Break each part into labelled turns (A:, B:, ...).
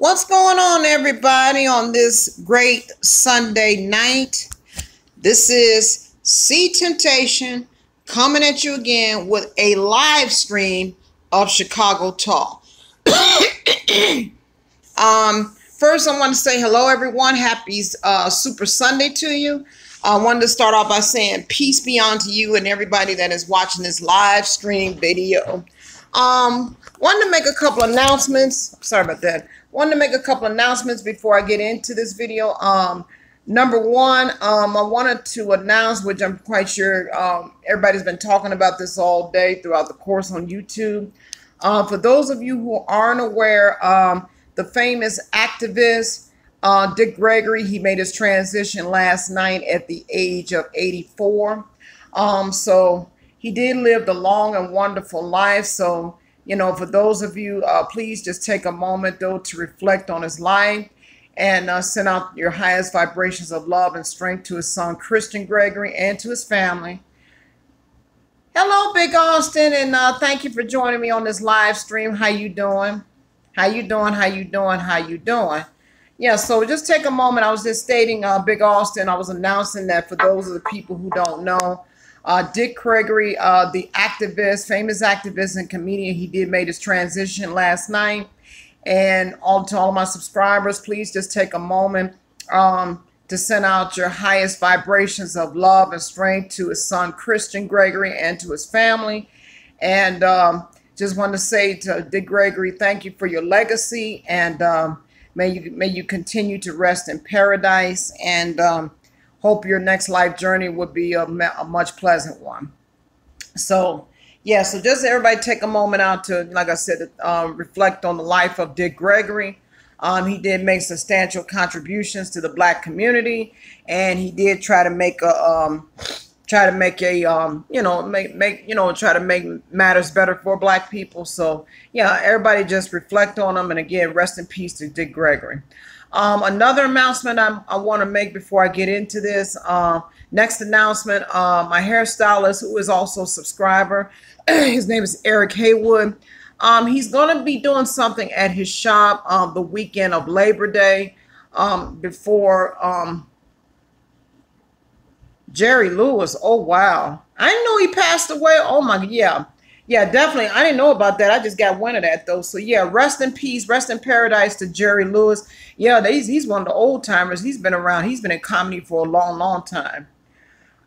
A: What's going on, everybody, on this great Sunday night? This is C Temptation coming at you again with a live stream of Chicago Talk. First, I want to say hello, everyone. Happy Super Sunday to you. I wanted to start off by saying peace be unto you and everybody that is watching this live stream video. Wanted to make a couple announcements. Sorry about that. Wanted to make a couple announcements before I get into this video. Number one, I wanted to announce, which I'm quite sure everybody's been talking about this all day throughout the course on YouTube. For those of you who aren't aware, the famous activist Dick Gregory, he made his transition last night at the age of 84. So he did live a long and wonderful life. So, you know, for those of you, please just take a moment, though, to reflect on his life and send out your highest vibrations of love and strength to his son, Christian Gregory, and to his family. Hello, Big Austin, and thank you for joining me on this live stream. How you doing? How you doing? How you doing? How you doing? Yeah, so just take a moment. I was just stating, Big Austin, I was announcing that for those of the people who don't know, Dick Gregory, the activist, famous activist and comedian, he did make his transition last night. And to all of my subscribers, please just take a moment to send out your highest vibrations of love and strength to his son, Christian Gregory, and to his family. And just want to say to Dick Gregory, thank you for your legacy, and may you continue to rest in paradise, and hope your next life journey would be a much pleasant one. So, yeah, so just everybody take a moment out to, like I said, reflect on the life of Dick Gregory. He did make substantial contributions to the Black community, and he did try to make a try to make matters better for Black people. So yeah, everybody just reflect on them, and again, rest in peace to Dick Gregory. Another announcement I want to make before I get into this. Next announcement, my hairstylist, who is also a subscriber, his name is Eric Haywood. He's going to be doing something at his shop the weekend of Labor Day before Jerry Lewis. Oh, wow. I didn't know he passed away. Oh, my, yeah. Yeah, definitely. I didn't know about that. I just got wind of that, though. So, yeah, rest in peace, rest in paradise to Jerry Lewis. Yeah, he's one of the old timers. He's been around. He's been in comedy for a long, long time.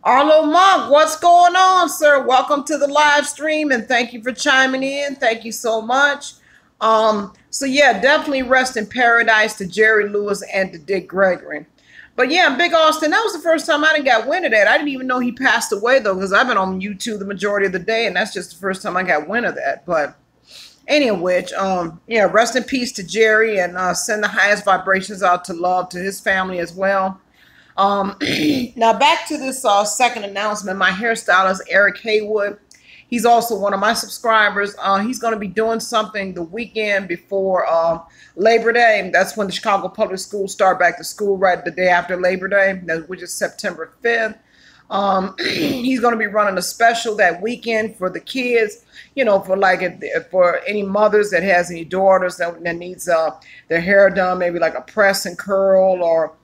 A: Arlo Monk, what's going on, sir? Welcome to the live stream, and thank you for chiming in. Thank you so much. So, yeah, definitely rest in paradise to Jerry Lewis and to Dick Gregory. But yeah, Big Austin, that was the first time I didn't got wind of that. I didn't even know he passed away, though, because I've been on YouTube the majority of the day, and that's just the first time I got wind of that. But anyway, yeah, rest in peace to Jerry, and send the highest vibrations out to love to his family as well. Now back to this second announcement. My hairstylist, Eric Haywood, he's also one of my subscribers. He's going to be doing something the weekend before Labor Day. That's when the Chicago Public Schools start back to school, right the day after Labor Day, which is September 5th. He's going to be running a special that weekend for the kids, you know, for any mothers that has any daughters that needs their hair done, maybe like a press and curl or,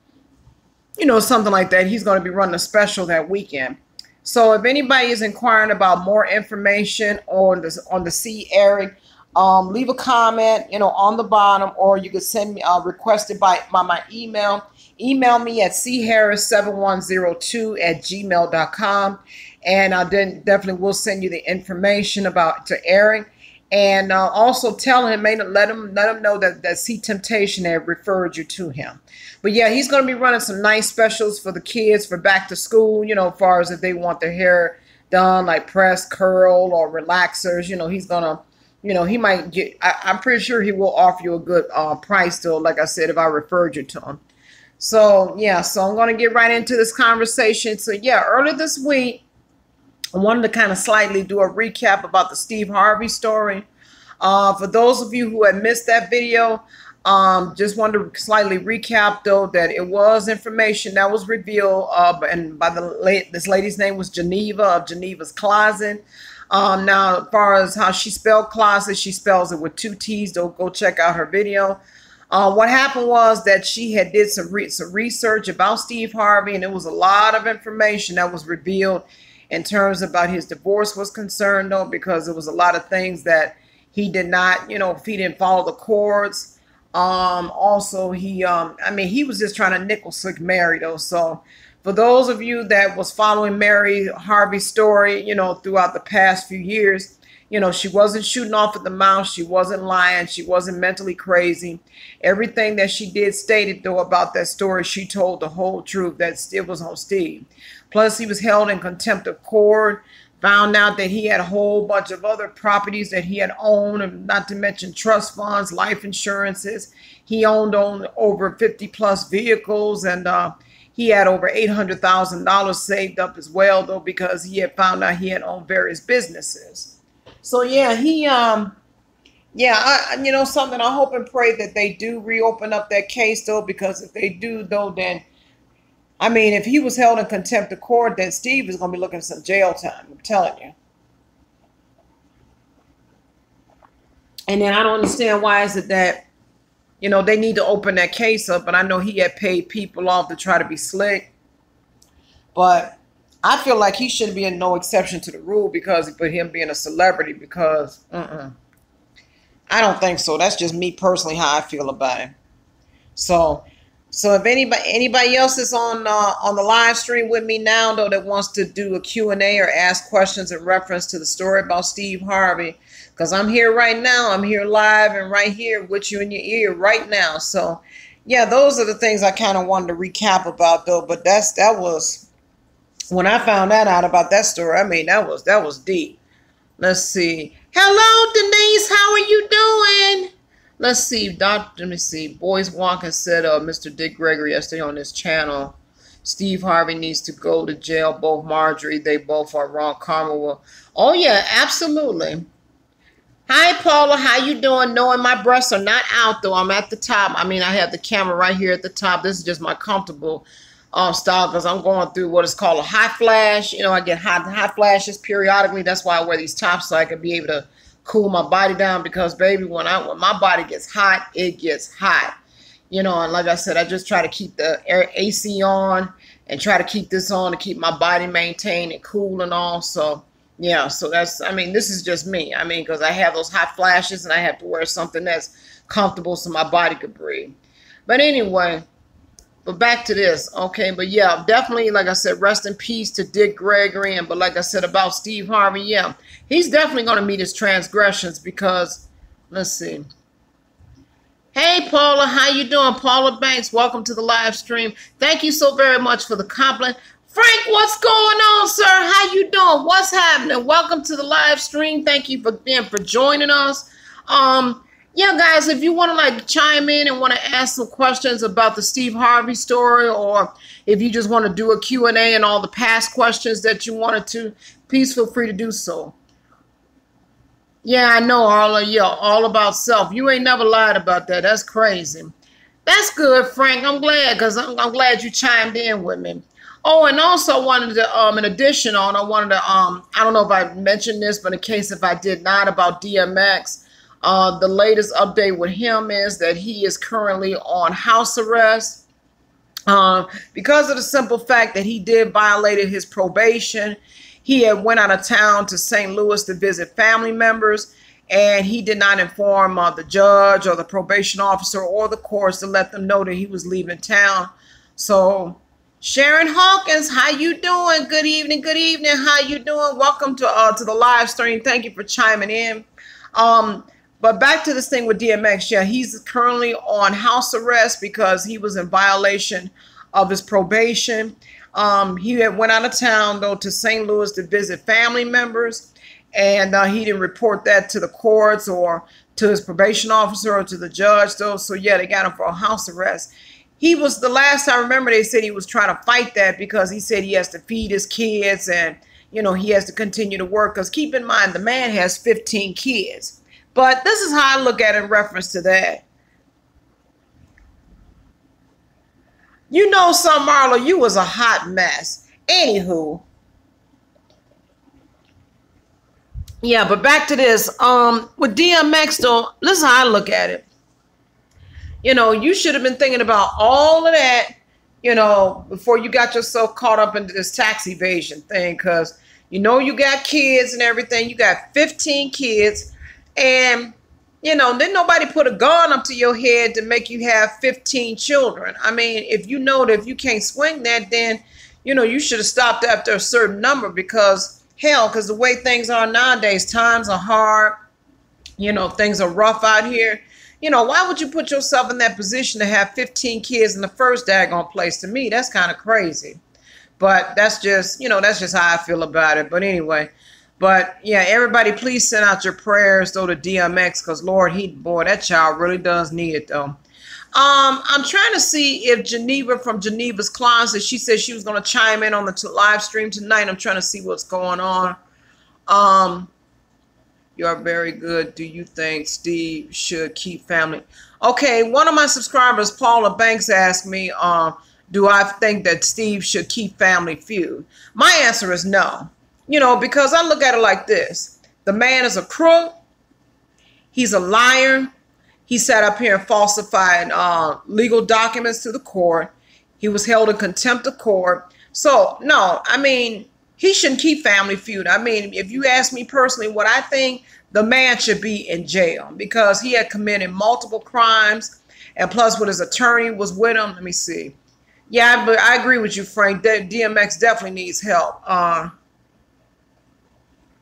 A: you know, something like that. He's going to be running a special that weekend. So if anybody is inquiring about more information on the See Eric, leave a comment, you know, on the bottom, or you can send me request it by my email. Email me at charris7102@gmail.com, and I then definitely will send you the information to Eric. And also tell him, let him know that C Temptation had referred you to him. But yeah, he's going to be running some nice specials for the kids for back to school, you know, as far as if they want their hair done, like press, curl, or relaxers. You know, he's going to, you know, he might get, I'm pretty sure he will offer you a good price, though, like I said, if I referred you to him. So, yeah, so I'm going to get right into this conversation. So, yeah, earlier this week, I wanted to kind of slightly do a recap about the Steve Harvey story. For those of you who had missed that video, just wanted to slightly recap, though, that it was information that was revealed, and by this lady's name was Geneva of Geneva's Closet. Now, as far as how she spelled closet, she spells it with 2 T's. Go check out her video. What happened was that she had did some research about Steve Harvey, and it was a lot of information that was revealed in terms about his divorce was concerned, though, because there was a lot of things that he did not, if he didn't follow the courts. Also, I mean, he was just trying to nickel slick Mary, though. So for those of you that was following Mary Harvey's story, throughout the past few years, she wasn't shooting off at the mouth. She wasn't lying. She wasn't mentally crazy. Everything that she did stated, though, about that story, she told the whole truth. That it was on Steve. Plus, he was held in contempt of court, found out that he had a whole bunch of other properties that he had owned, and not to mention trust funds, life insurances. He owned over 50 plus vehicles, and he had over $800,000 saved up as well, though, because he had found out he had owned various businesses. So yeah, something, I hope and pray that they do reopen up that case, though, because if they do, though, then, I mean, if he was held in contempt of court, then Steve is going to be looking at some jail time, I'm telling you. And then I don't understand why is it that, they need to open that case up, but I know he had paid people off to try to be slick. But I feel like he shouldn't be no exception to the rule because of him being a celebrity, because I don't think so. That's just me personally how I feel about it. So if anybody else is on the live stream with me now, though, that wants to do a Q&A or ask questions in reference to the story about Steve Harvey, because I'm here right now. I'm here live and right here with you in your ear right now. So yeah, those are the things I kind of wanted to recap about, though. But that was, when I found that out about that story, I mean, that was deep. Let's see. Hello, Denise. How are you doing? Let's see. Let me see. Boys Walking said, Mr. Dick Gregory yesterday on his channel, Steve Harvey needs to go to jail. Both Marjorie, they both are wrong. Karma will. Oh yeah, absolutely. Hi, Paula. How you doing? Knowing my breasts are not out, though. I'm at the top. I mean, I have the camera right here at the top. This is just my comfortable style because I'm going through what is called a hot flash. I get hot flashes periodically. That's why I wear these tops, so I can be able to cool my body down, because baby, when my body gets hot, it gets hot. And like I said, I just try to keep the AC on and try to keep this on to keep my body maintained and cool and all. So yeah, so that's, I mean, this is just me. I mean, because I have those hot flashes and I have to wear something that's comfortable so my body could breathe. But anyway, but back to this, okay? But yeah, definitely, like I said, rest in peace to Dick Gregory. But like I said about Steve Harvey, yeah, he's definitely going to meet his transgressions because, let's see. Hey, Paula, how you doing? Paula Banks, welcome to the live stream. Thank you so very much for the compliment. Frank, what's going on, sir? How you doing? What's happening? Welcome to the live stream. Thank you for joining us. Yeah, guys, if you want to chime in and want to ask some questions about the Steve Harvey story, or if you just want to do a Q&A and all the past questions that you wanted to, please feel free to do so. Yeah, I know, Arla. Yeah, all about self. You ain't never lied about that. That's crazy. That's good, Frank. I'm glad, because I'm glad you chimed in with me. Oh, and also I wanted to, in addition on, I wanted to, I don't know if I mentioned this, but in case if I did not, about DMX, the latest update with him is that he is currently on house arrest because of the simple fact that he did violate his probation. He had went out of town to St. Louis to visit family members, and he did not inform the judge or the probation officer or the courts to let them know that he was leaving town. So Sharon Hawkins, how you doing? Good evening. Good evening. How you doing? Welcome to the live stream. Thank you for chiming in. But back to this thing with DMX. Yeah, he's currently on house arrest because he was in violation of his probation. He had went out of town, though, to St. Louis to visit family members, and he didn't report that to the courts or to his probation officer or to the judge, though. So yeah, they got him for a house arrest. He was, the last I remember, they said he was trying to fight that because he said he has to feed his kids and, he has to continue to work. Because keep in mind, the man has 15 kids. But this is how I look at it in reference to that. You know something, Marlo, you was a hot mess. Anywho. Yeah, but back to this. With DMX, though, listen how I look at it. You know, you should have been thinking about all of that, you know, before you got yourself caught up into this tax evasion thing. Because, you know, you got kids and everything. You got 15 kids. And, you know, didn't nobody put a gun up to your head to make you have 15 children. I mean, if you know that if you can't swing that, then, you know, you should have stopped after a certain number. Because, hell, because the way things are nowadays, times are hard. You know, things are rough out here. You know, why would you put yourself in that position to have 15 kids in the first daggone place? To me, that's kind of crazy. But that's just, you know, that's just how I feel about it. But anyway, but yeah, everybody, please send out your prayers though to DMX, because Lord, boy, that child really does need it though. I'm trying to see if Geneva from Geneva's Closet, she said she was going to chime in on the live stream tonight. I'm trying to see what's going on. You are very good. Do you think Steve should keep family? Okay, one of my subscribers, Paula Banks, asked me, do I think that Steve should keep Family Feud? My answer is no. You know, because I look at it like this. The man is a crook. He's a liar. He sat up here and falsified legal documents to the court. He was held in contempt of court. So, no, I mean, he shouldn't keep Family Feud. I mean, if you ask me personally what I think, the man should be in jail because he had committed multiple crimes, and plus what his attorney was with him. Let me see. Yeah, but I agree with you, Frank. DMX definitely needs help.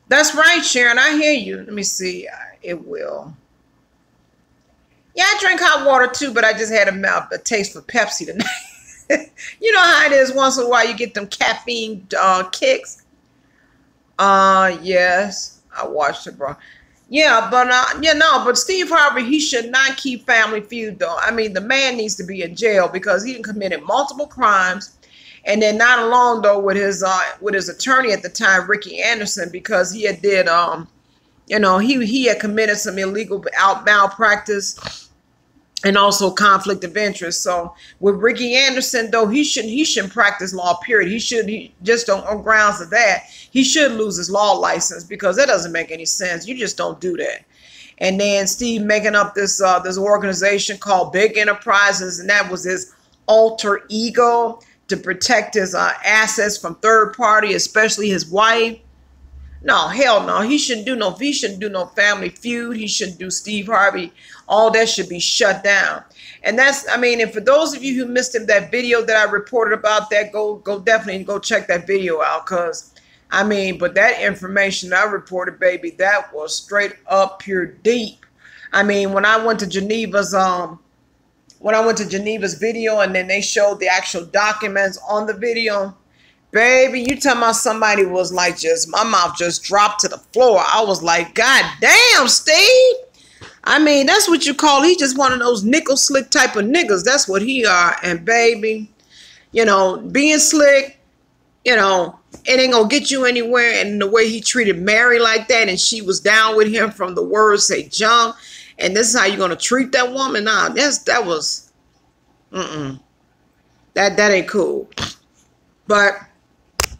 A: That's right, Sharon. I hear you. Let me see. It will. Yeah, I drink hot water too, but I just had a taste for Pepsi tonight. You know how it is. Once in a while, you get them caffeine kicks. Yes, I watched it, bro. Yeah, but but Steve Harvey, he should not keep Family Feud though. I mean, the man needs to be in jail because he committed multiple crimes, and then not alone though with his attorney at the time, Ricky Anderson, because he had did you know, he had committed some illegal malpractice and also conflict of interest. So with Ricky Anderson, though, he shouldn't practice law, period. He just on grounds of that, he should lose his law license because that doesn't make any sense. You just don't do that. And then Steve making up this organization called Big Enterprises, and that was his alter ego to protect his assets from third party, especially his wife. No, hell no. He shouldn't do no Family Feud. He shouldn't do Steve Harvey. All that should be shut down. And that's, I mean, and for those of you who missed that video that I reported about that, go definitely go check that video out. Because, I mean, but that information I reported, baby, that was straight up pure deep. I mean, when I went to Geneva's video and then they showed the actual documents on the video, baby, you talking about somebody was like my mouth just dropped to the floor. I was like, God damn, Steve. I mean, that's what you call, he just one of those nickel slick type of niggas. That's what he are. And baby, you know, being slick, you know, it ain't gonna get you anywhere. And the way he treated Mary like that, and she was down with him from the words say jump, and this is how you're gonna treat that woman. Nah, that was that ain't cool. But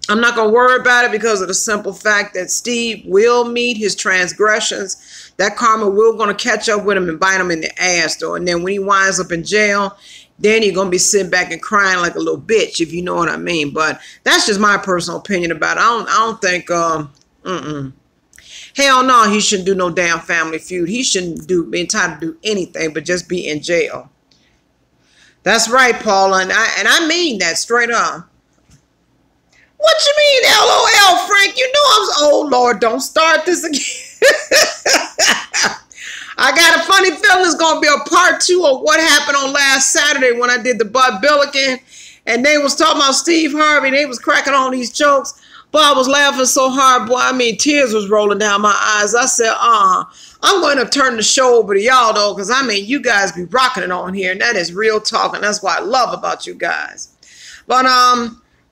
A: I'm not going to worry about it because of the simple fact that Steve will meet his transgressions. That karma will going to catch up with him and bite him in the ass, though. And then when he winds up in jail, then he's going to be sitting back and crying like a little bitch, if you know what I mean. But that's just my personal opinion about it. I don't think, hell no, he shouldn't do no damn Family Feud. He shouldn't be entitled to do anything but just be in jail. That's right, Paula. And I mean that straight up. What you mean, LOL, Frank? You know oh, Lord, don't start this again. I got a funny feeling it's going to be a part 2 of what happened on last Saturday when I did the Bud Billiken. And they was talking about Steve Harvey. They was cracking on these jokes. Boy, I was laughing so hard, boy. I mean, tears was rolling down my eyes. I said, I'm going to turn the show over to y'all, though, because, I mean, you guys be rocking it on here. And that is real talk. And that's what I love about you guys. But,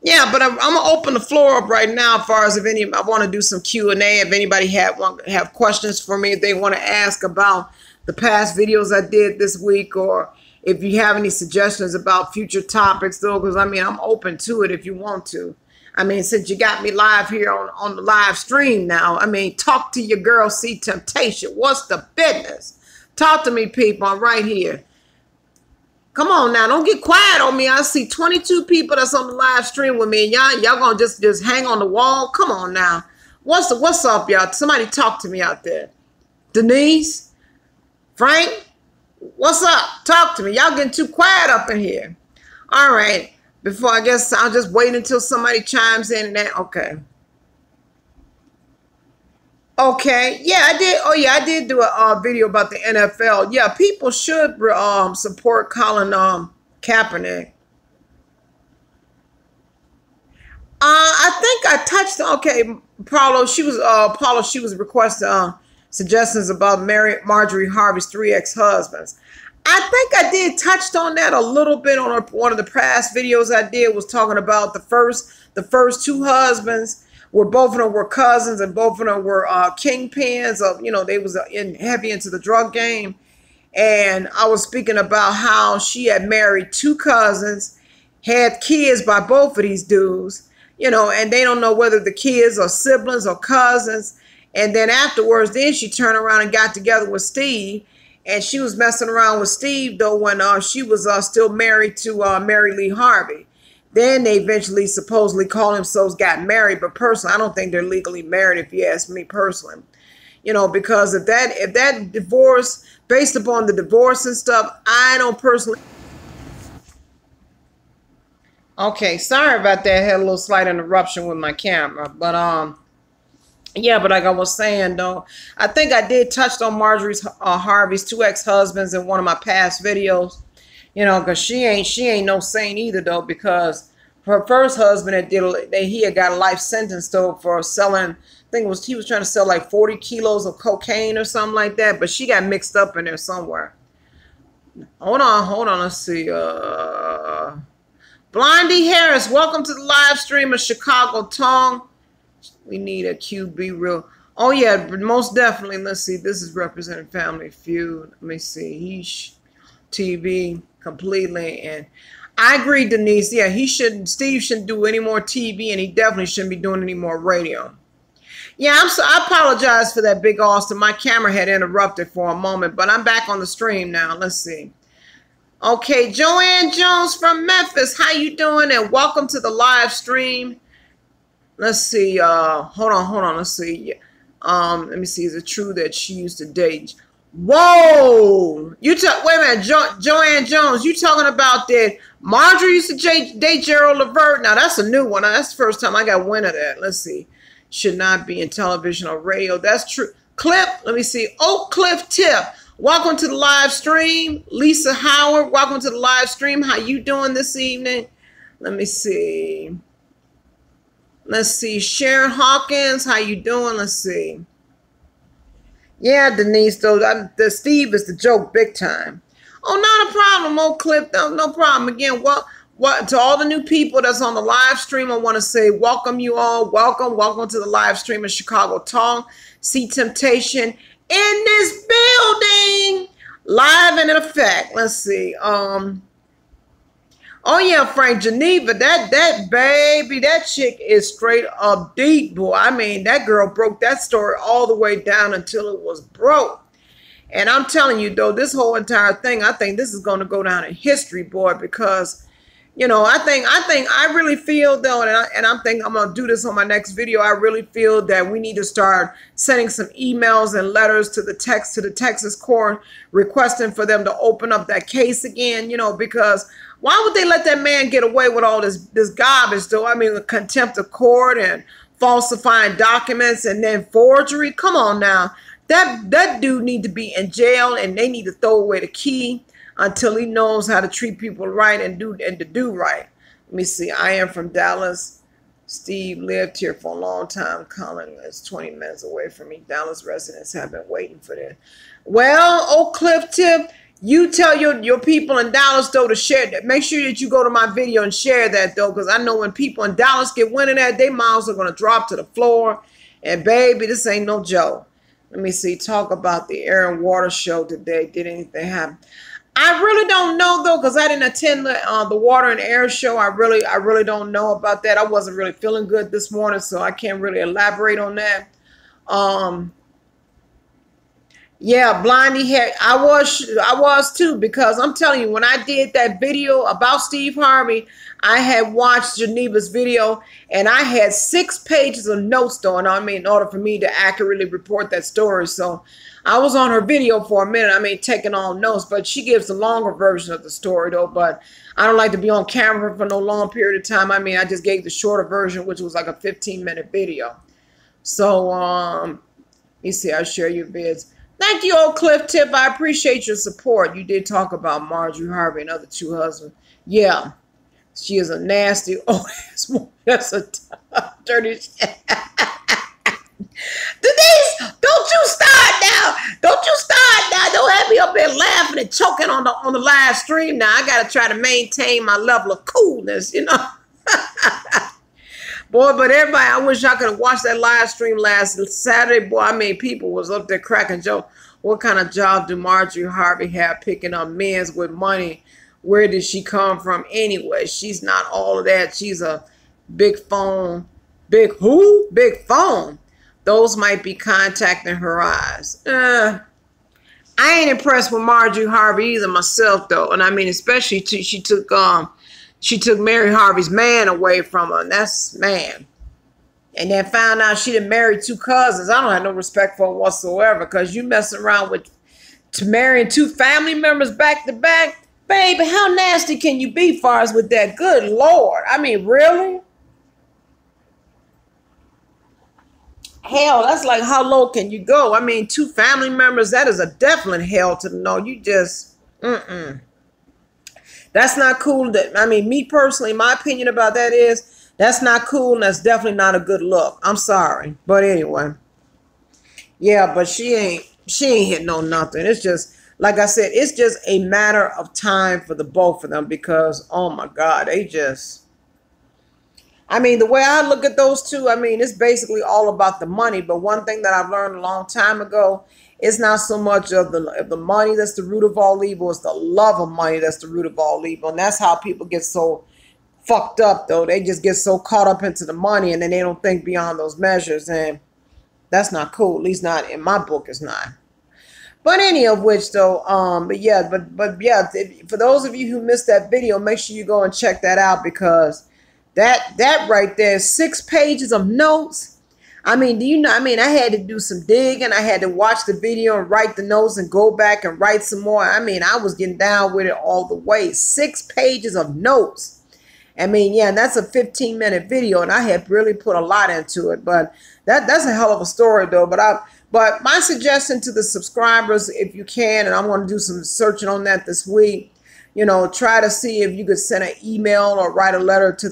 A: yeah, but I'm gonna open the floor up right now. As far as I want to do some Q&A. If anybody have questions for me, if they want to ask about the past videos I did this week, or if you have any suggestions about future topics, though, because I mean I'm open to it if you want to. I mean, since you got me live here on the live stream now, I mean, talk to your girl, C Temptation. What's the business? Talk to me, people. I'm right here. Come on now, don't get quiet on me. I see 22 people that's on the live stream with me, and y'all gonna just hang on the wall. Come on now. What's up, y'all? Somebody talk to me out there. Denise? Frank? What's up? Talk to me. Y'all getting too quiet up in here. All right. Before, I guess I'll just wait until somebody chimes in and that. Okay. Okay. Yeah, I did. Oh, yeah, I did do a video about the NFL. Yeah, people should support Colin Kaepernick. I think I touched. Okay, Paulo. She was requesting suggestions about Marjorie Harvey's 3 ex-husbands. I think I did touched on that a little bit on one of the past videos I did. Was talking about the first 2 husbands, where both of them were cousins and both of them were kingpins of, they was heavy into the drug game. And I was speaking about how she had married 2 cousins, had kids by both of these dudes, and they don't know whether the kids are siblings or cousins. And then afterwards, then she turned around and got together with Steve. And she was messing around with Steve, though, when she was still married to Marjorie Harvey. Then they eventually supposedly call themselves got married. But personally, I don't think they're legally married, if you ask me personally. Because if that divorce, based upon the divorce and stuff, I don't personally. Okay, sorry about that. I had a little slight interruption with my camera. But yeah, but like I was saying, though, I think I did touch on Marjorie Harvey's 2 ex-husbands in one of my past videos, because she ain't no saint either, though, because her first husband he had got a life sentence, though, for selling, I think he was trying to sell like 40 kilos of cocaine or something like that, but she got mixed up in there somewhere. Hold on, let's see. Blondie Harris, welcome to the live stream of Chicago Tongue. We need a QB real. Oh, yeah, most definitely. Let's see. This is representing Family Feud. Let me see. TV completely. And I agree, Denise. Yeah, Steve shouldn't do any more TV, and he definitely shouldn't be doing any more radio. Yeah, I apologize for that, Big Austin. My camera had interrupted for a moment, but I'm back on the stream now. Let's see. Okay, Joanne Jones from Memphis. How you doing? And welcome to the live stream. Let's see. Hold on. Let's see. Let me see. Is it true that she used to date? Whoa! Wait a minute, Joanne Jones. You talking about that Marjorie used to date Gerald Levert? Now that's a new one. That's the first time I got wind of that. Let's see. Should not be in television or radio. That's true. Clip. Let me see. Oak Cliff Tip. Welcome to the live stream. Lisa Howard. Welcome to the live stream. How you doing this evening? Let me see. Let's see. Sharon Hawkins, how you doing? Let's see. Yeah, Denise, though, the Steve is the joke big time. Oh, not a problem, old Clip. No problem. Again, what to all the new people that's on the live stream, I want to say welcome you all. Welcome to the live stream of Chicago Talk. See Temptation in this building, live and in effect. Let's see. Oh, yeah, Frank, Geneva, that baby, that chick is straight up deep, boy. I mean, that girl broke that story all the way down until it was broke. And I'm telling you, though, this whole entire thing, I think this is going to go down in history, boy, because, I really feel, though, and I'm thinking I'm going to do this on my next video. I really feel that we need to start sending some emails and letters to the Texas court requesting for them to open up that case again, because why would they let that man get away with all this garbage, though? I mean, contempt of court and falsifying documents and then forgery. Come on now. That dude need to be in jail, and they need to throw away the key until he knows how to treat people right and to do right. Let me see. I am from Dallas. Steve lived here for a long time. Colin is 20 minutes away from me. Dallas residents have been waiting for this. Well, Oak Cliff Tip, you tell your people in Dallas, though, to share that. Make sure that you go to my video and share that, though, because I know when people in Dallas get wind of that, their mouths are going to drop to the floor. And, baby, this ain't no joke. Let me see. Talk about the air and water show today. Did anything happen? I really don't know, though, because I didn't attend the water and air show. I really don't know about that. I wasn't really feeling good this morning, so I can't really elaborate on that. Yeah, blondie hair. I was too, because I'm telling you, when I did that video about Steve Harvey, I had watched Geneva's video, and I had 6 pages of notes though, I mean, in order for me to accurately report that story. So I was on her video for a minute, I mean, taking all notes, but she gives the longer version of the story though. But I don't like to be on camera for no long period of time. I mean, I just gave the shorter version, which was like a 15-minute video. So, let me see, I'll share your vids. Thank you, old Cliff Tip. I appreciate your support. You did talk about Marjorie Harvey and other two husbands. Yeah, she is a nasty old ass woman. That's a dirty shit. Denise, don't you start now. Don't you start now. Don't have me up there laughing and choking on the live stream now. I got to try to maintain my level of coolness, you know. Boy, but everybody, I wish I could have watched that live stream last Saturday. Boy, I mean, people was up there cracking jokes. What kind of job do Marjorie Harvey have picking up men's with money? Where did she come from anyway? She's not all of that. She's a big phone. Big who? Big phone. Those might be contacting her eyes. I ain't impressed with Marjorie Harvey either myself, though. And I mean, especially she took Mary Harvey's man away from her, and that's, man. And then found out she done married 2 cousins. I don't have no respect for her whatsoever, because you messing around with marrying 2 family members back to back. Baby, how nasty can you be far as with that? Good Lord. I mean, really? Hell, that's like, how low can you go? I mean, 2 family members, that is a definite hell to the no. You just, That's not cool. I mean, me personally, my opinion about that is that's not cool, and that's definitely not a good look. I'm sorry. But anyway. Yeah, but she ain't hitting on nothing. It's just, like I said, it's just a matter of time for the both of them, because, oh my God, they just, I mean, the way I look at those two, I mean, it's basically all about the money. But one thing that I've learned a long time ago, it's not so much of the money that's the root of all evil. It's the love of money that's the root of all evil. And that's how people get so fucked up, though. They just get so caught up into the money, and then they don't think beyond those measures. And that's not cool. At least not in my book, it's not. But any of which, though, but yeah, for those of you who missed that video, make sure you go and check that out, because that right there is 6 pages of notes. I mean, do you know? I mean, I had to do some digging. I had to watch the video and write the notes and go back and write some more. I mean, I was getting down with it all the way. 6 pages of notes. I mean, yeah, and that's a 15-minute video, and I had really put a lot into it. But that's a hell of a story, though. But my suggestion to the subscribers, if you can, and I'm going to do some searching on that this week, you know, try to see if you could send an email or write a letter to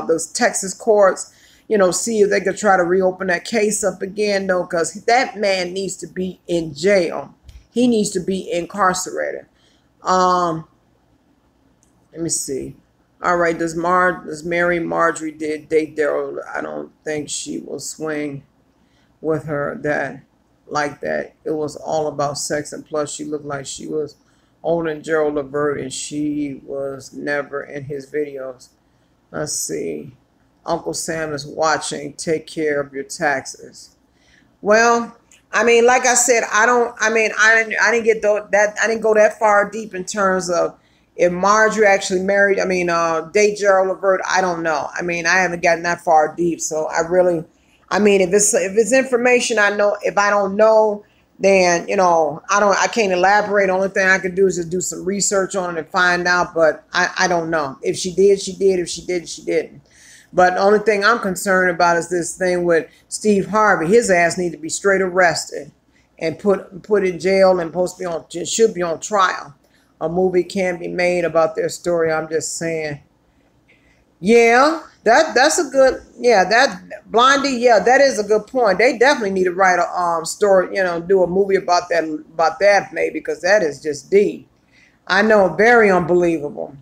A: those Texas courts. You know, see if they could try to reopen that case up again, though, because that man needs to be in jail. He needs to be incarcerated. Let me see. All right, does Marjorie did date Daryl? I don't think she will swing with her like that. It was all about sex, and plus she looked like she was older than Gerald Levert, and she was never in his videos. Let's see. Uncle Sam is watching. Take care of your taxes. Well, I mean, like I said, I didn't get I didn't go that far deep in terms of if Marjorie actually married. I mean, date Gerald Levert. I don't know. I mean, I haven't gotten that far deep, so I mean, if it's information I know, if I don't know, then, you know, I can't elaborate. Only thing I can do is just do some research on it and find out. But I don't know. If she did, she did. If she did, she didn't. But the only thing I'm concerned about is this thing with Steve Harvey. His ass need to be straight arrested and put in jail, and should be on trial. A movie can be made about their story. I'm just saying. Yeah, that's a good, yeah, that Blondie, yeah, that is a good point. They definitely need to write a story, you know, do a movie about that maybe, because that is just deep. I know, very unbelievable.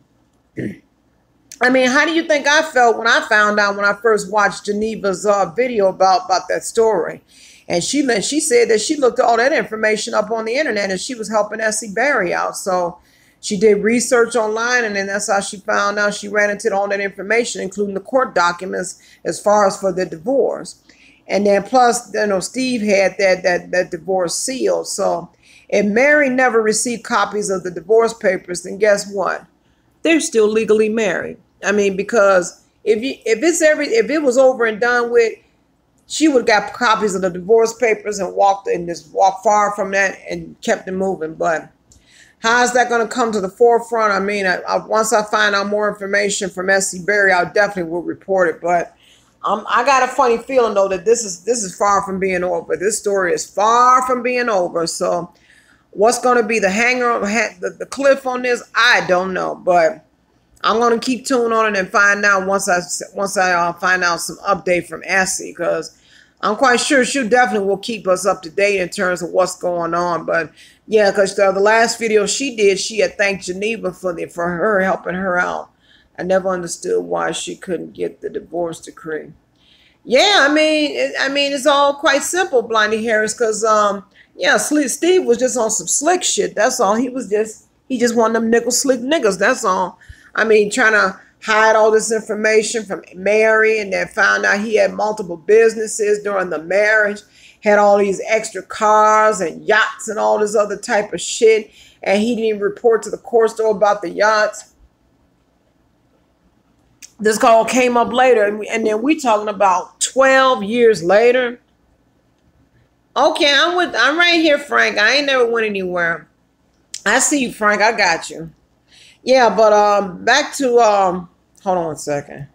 A: I mean, how do you think I felt when I found out when I first watched Geneva's video about that story? And she said that she looked all that information up on the internet, and she was helping Essie Barry out. So she did research online, and then that's how she found out. She ran into all that information, including the court documents as far as for the divorce. And then plus, you know, Steve had that divorce sealed. So If Mary never received copies of the divorce papers, then guess what? They're still legally married. I mean, because if it was over and done with, she would have got copies of the divorce papers and just walked far from that and kept it moving. But how is that going to come to the forefront? I mean, once I find out more information from S.C. Berry, I definitely will report it. But I got a funny feeling though that this is far from being over. This story is far from being over. So what's going to be the the cliff on this? I don't know, but I'm going to keep tuning on it and find out once I find out some update from Essie, because I'm quite sure she definitely will keep us up to date in terms of what's going on. But yeah, because the last video she did, she had thanked Geneva for her helping her out. I never understood why she couldn't get the divorce decree. Yeah, I mean, it's all quite simple, Blondie Harris, because yeah, Steve was just on some slick shit. That's all. He just one of them nickel slick niggas. That's all. I mean, trying to hide all this information from Mary, and then found out he had multiple businesses during the marriage, had all these extra cars and yachts and all this other type of shit, and he didn't even report to the court store about the yachts. This call came up later, and then we talking about 12 years later. Okay, I'm right here, Frank. I ain't never went anywhere. I see you, Frank. I got you. Yeah, but back to hold on one second.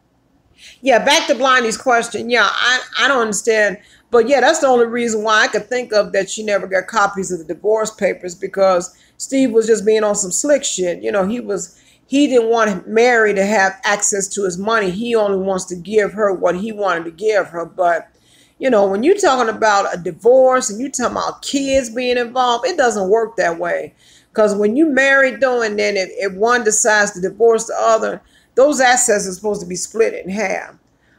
A: Yeah, back to Blondie's question. Yeah, I don't understand. But yeah, that's the only reason why I could think of that she never got copies of the divorce papers, because Steve was just being on some slick shit. You know, he didn't want Mary to have access to his money. He only wants to give her what he wanted to give her. But, you know, when you're talking about a divorce and you're talking about kids being involved, it doesn't work that way. Because when you married, though, and then if one decides to divorce the other, those assets are supposed to be split in half.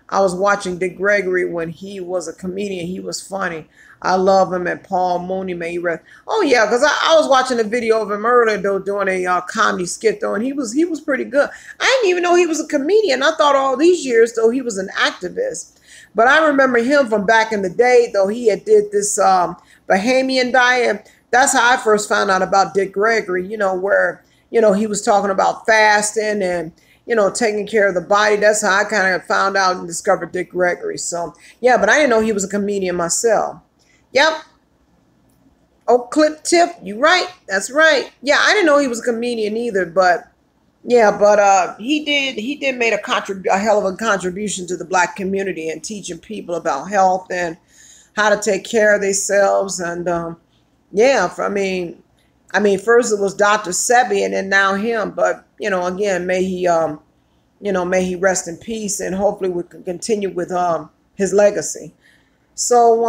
A: I was watching Dick Gregory when he was a comedian. He was funny. I love him. And Paul Mooney, may he rest. Oh, yeah, because I was watching a video of him earlier, though, doing a comedy skit, though, and he was pretty good. I didn't even know he was a comedian. I thought all these years, though, he was an activist. But I remember him from back in the day, though. He had did this Bahamian diet. That's how I first found out about Dick Gregory, you know, where, you know, he was talking about fasting and, you know, taking care of the body. That's how I kind of found out and discovered Dick Gregory. So, yeah, but I didn't know he was a comedian myself. Yep. Oh, Clip Tip, you right. That's right. Yeah, I didn't know he was a comedian either, but yeah, but he did make a hell of a contribution to the Black community and teaching people about health and how to take care of themselves. And yeah, I mean, first it was Dr. Sebi and then now him. But, you know, again, may he rest in peace, and hopefully we can continue with his legacy. So,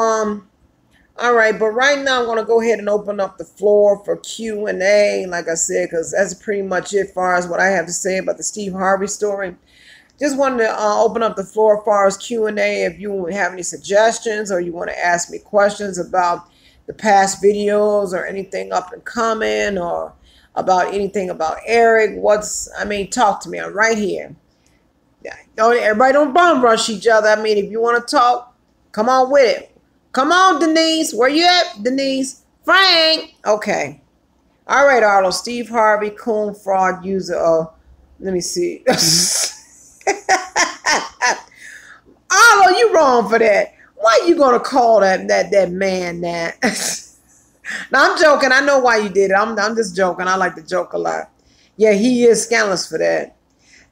A: all right, but right now I'm going to go ahead and open up the floor for Q&A, like I said, because that's pretty much it as far as what I have to say about the Steve Harvey story. Just wanted to open up the floor as far as Q&A. If you have any suggestions or you want to ask me questions about the past videos or anything up and coming, or about anything about Eric, talk to me. I'm right here. Everybody don't bum rush each other. I mean, if you want to talk, come on with it. Come on, Denise. Where you at, Denise? Frank. Okay. All right, Arlo. Steve Harvey, coon fraud user. Let me see. Arlo, you wrong for that. Why are you going to call that man that? No, I'm joking. I know why you did it. I'm just joking. I like to joke a lot. Yeah, he is scandalous for that.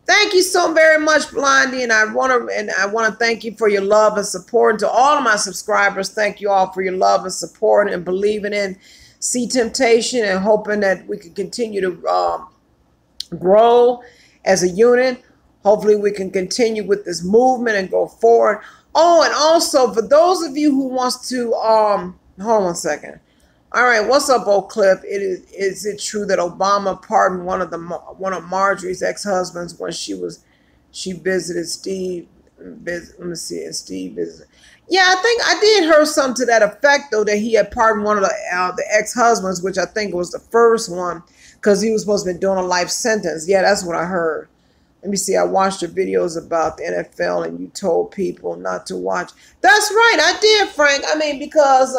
A: Thank you so very much, Blondie, and I want to thank you for your love and support. And to all of my subscribers, thank you all for your love and support and believing in See Temptation and hoping that we can continue to grow as a unit. Hopefully, we can continue with this movement and go forward. Oh, and also for those of you who wants to hold on one second. All right, what's up, old Clip? Is it true that Obama pardoned one of Marjorie's ex-husbands when she visited Steve? Let me see. And Steve visited. Yeah, I think I did hear something to that effect, though, that he had pardoned one of the ex-husbands, which I think was the first one, because he was supposed to be doing a life sentence. Yeah, that's what I heard. Let me see. I watched your videos about the NFL, and you told people not to watch. That's right. I did, Frank. I mean, because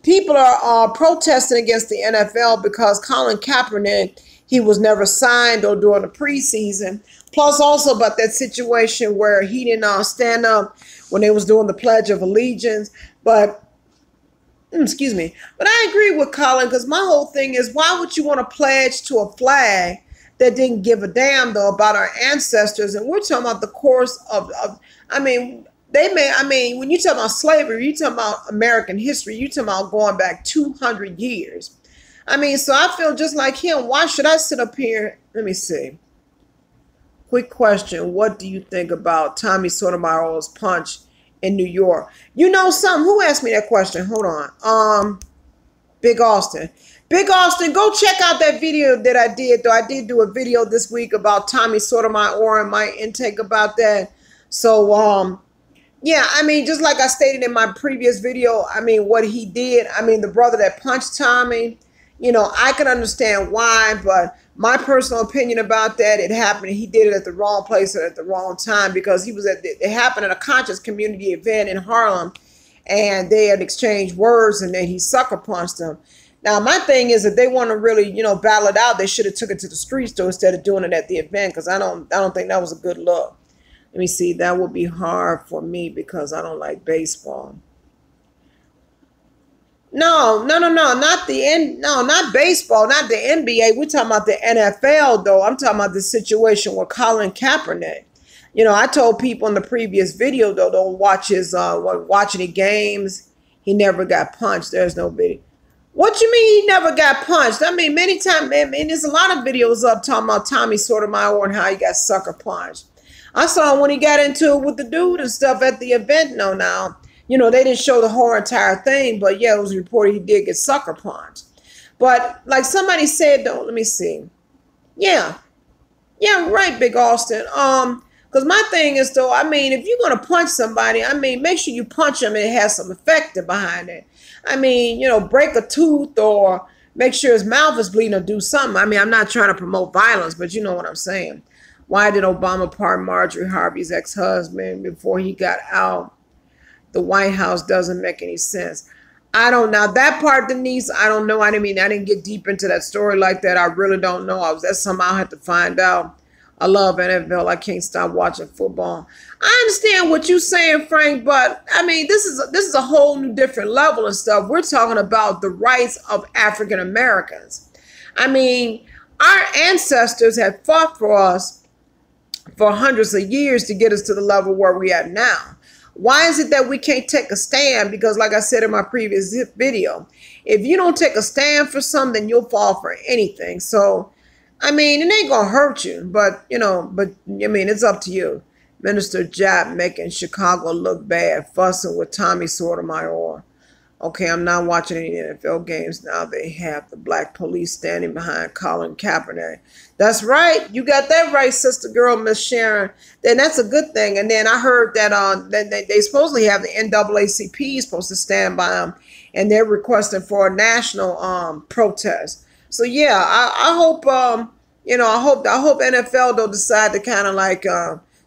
A: people are protesting against the NFL because Colin Kaepernick, he was never signed or during the preseason. Plus also about that situation where he didn't stand up when they was doing the Pledge of Allegiance. But, excuse me, but I agree with Colin, because my whole thing is, why would you want to pledge to a flag that didn't give a damn, though, about our ancestors? And we're talking about the course of I mean, when you talk about slavery, you talk about American history, you talk about going back 200 years. I mean, so I feel just like him. Why should I sit up here? Let me see. Quick question. What do you think about Tommy Sotomayor's punch in New York? You know something? Who asked me that question? Hold on. Big Austin. Big Austin, go check out that video that I did, though. I did do a video this week about Tommy Sotomayor and my intake about that. So, yeah, I mean, just like I stated in my previous video, I mean, what he did, I mean, the brother that punched Tommy, you know, I can understand why, but my personal opinion about that, it happened, he did it at the wrong place at the wrong time, because he was it happened at a conscious community event in Harlem, and they had exchanged words, and then he sucker punched him. Now, my thing is, if they want to really, you know, battle it out, they should have took it to the streets, though, instead of doing it at the event, because I don't think that was a good look. Let me see. That would be hard for me because I don't like baseball. No, not baseball, not the NBA. We're talking about the NFL, though. I'm talking about the situation with Colin Kaepernick. You know, I told people in the previous video, though, don't watch watch any games. He never got punched. There's no video. What you mean he never got punched? I mean, many times, man, there's a lot of videos up talking about Tommy Sotomayor and how he got sucker punched. I saw him when he got into it with the dude and stuff at the event. No, now, you know, they didn't show the whole entire thing, but yeah, it was reported he did get sucker punched. But like somebody said, though, let me see. Yeah, right, Big Austin. Because my thing is, though, I mean, if you're going to punch somebody, I mean, make sure you punch them and it has some effect behind it. I mean, you know, break a tooth or make sure his mouth is bleeding or do something. I mean, I'm not trying to promote violence, but you know what I'm saying. Why did Obama pardon Marjorie Harvey's ex-husband before he got out the White House? Doesn't make any sense. I don't know. That part, Denise, I don't know. I didn't get deep into that story like that. I really don't know. That's something I'll have to find out. I love NFL. I can't stop watching football. I understand what you're saying, Frank, but I mean, this is a whole new different level of stuff. We're talking about the rights of African Americans. I mean, our ancestors have fought for us for hundreds of years to get us to the level where we're at now. Why is it that we can't take a stand? Because like I said in my previous video, if you don't take a stand for something, you'll fall for anything. So, I mean, it ain't going to hurt you, but, you know, I mean, it's up to you. Minister Japp making Chicago look bad, fussing with Tommy Sotomayor. Okay, I'm not watching any NFL games now. They have the black police standing behind Colin Kaepernick. That's right. You got that right, sister girl, Miss Sharon. Then that's a good thing. And then I heard that they supposedly have the NAACP supposed to stand by them, and they're requesting for a national protest. So yeah, I hope you know, I hope NFL don't decide to kind of like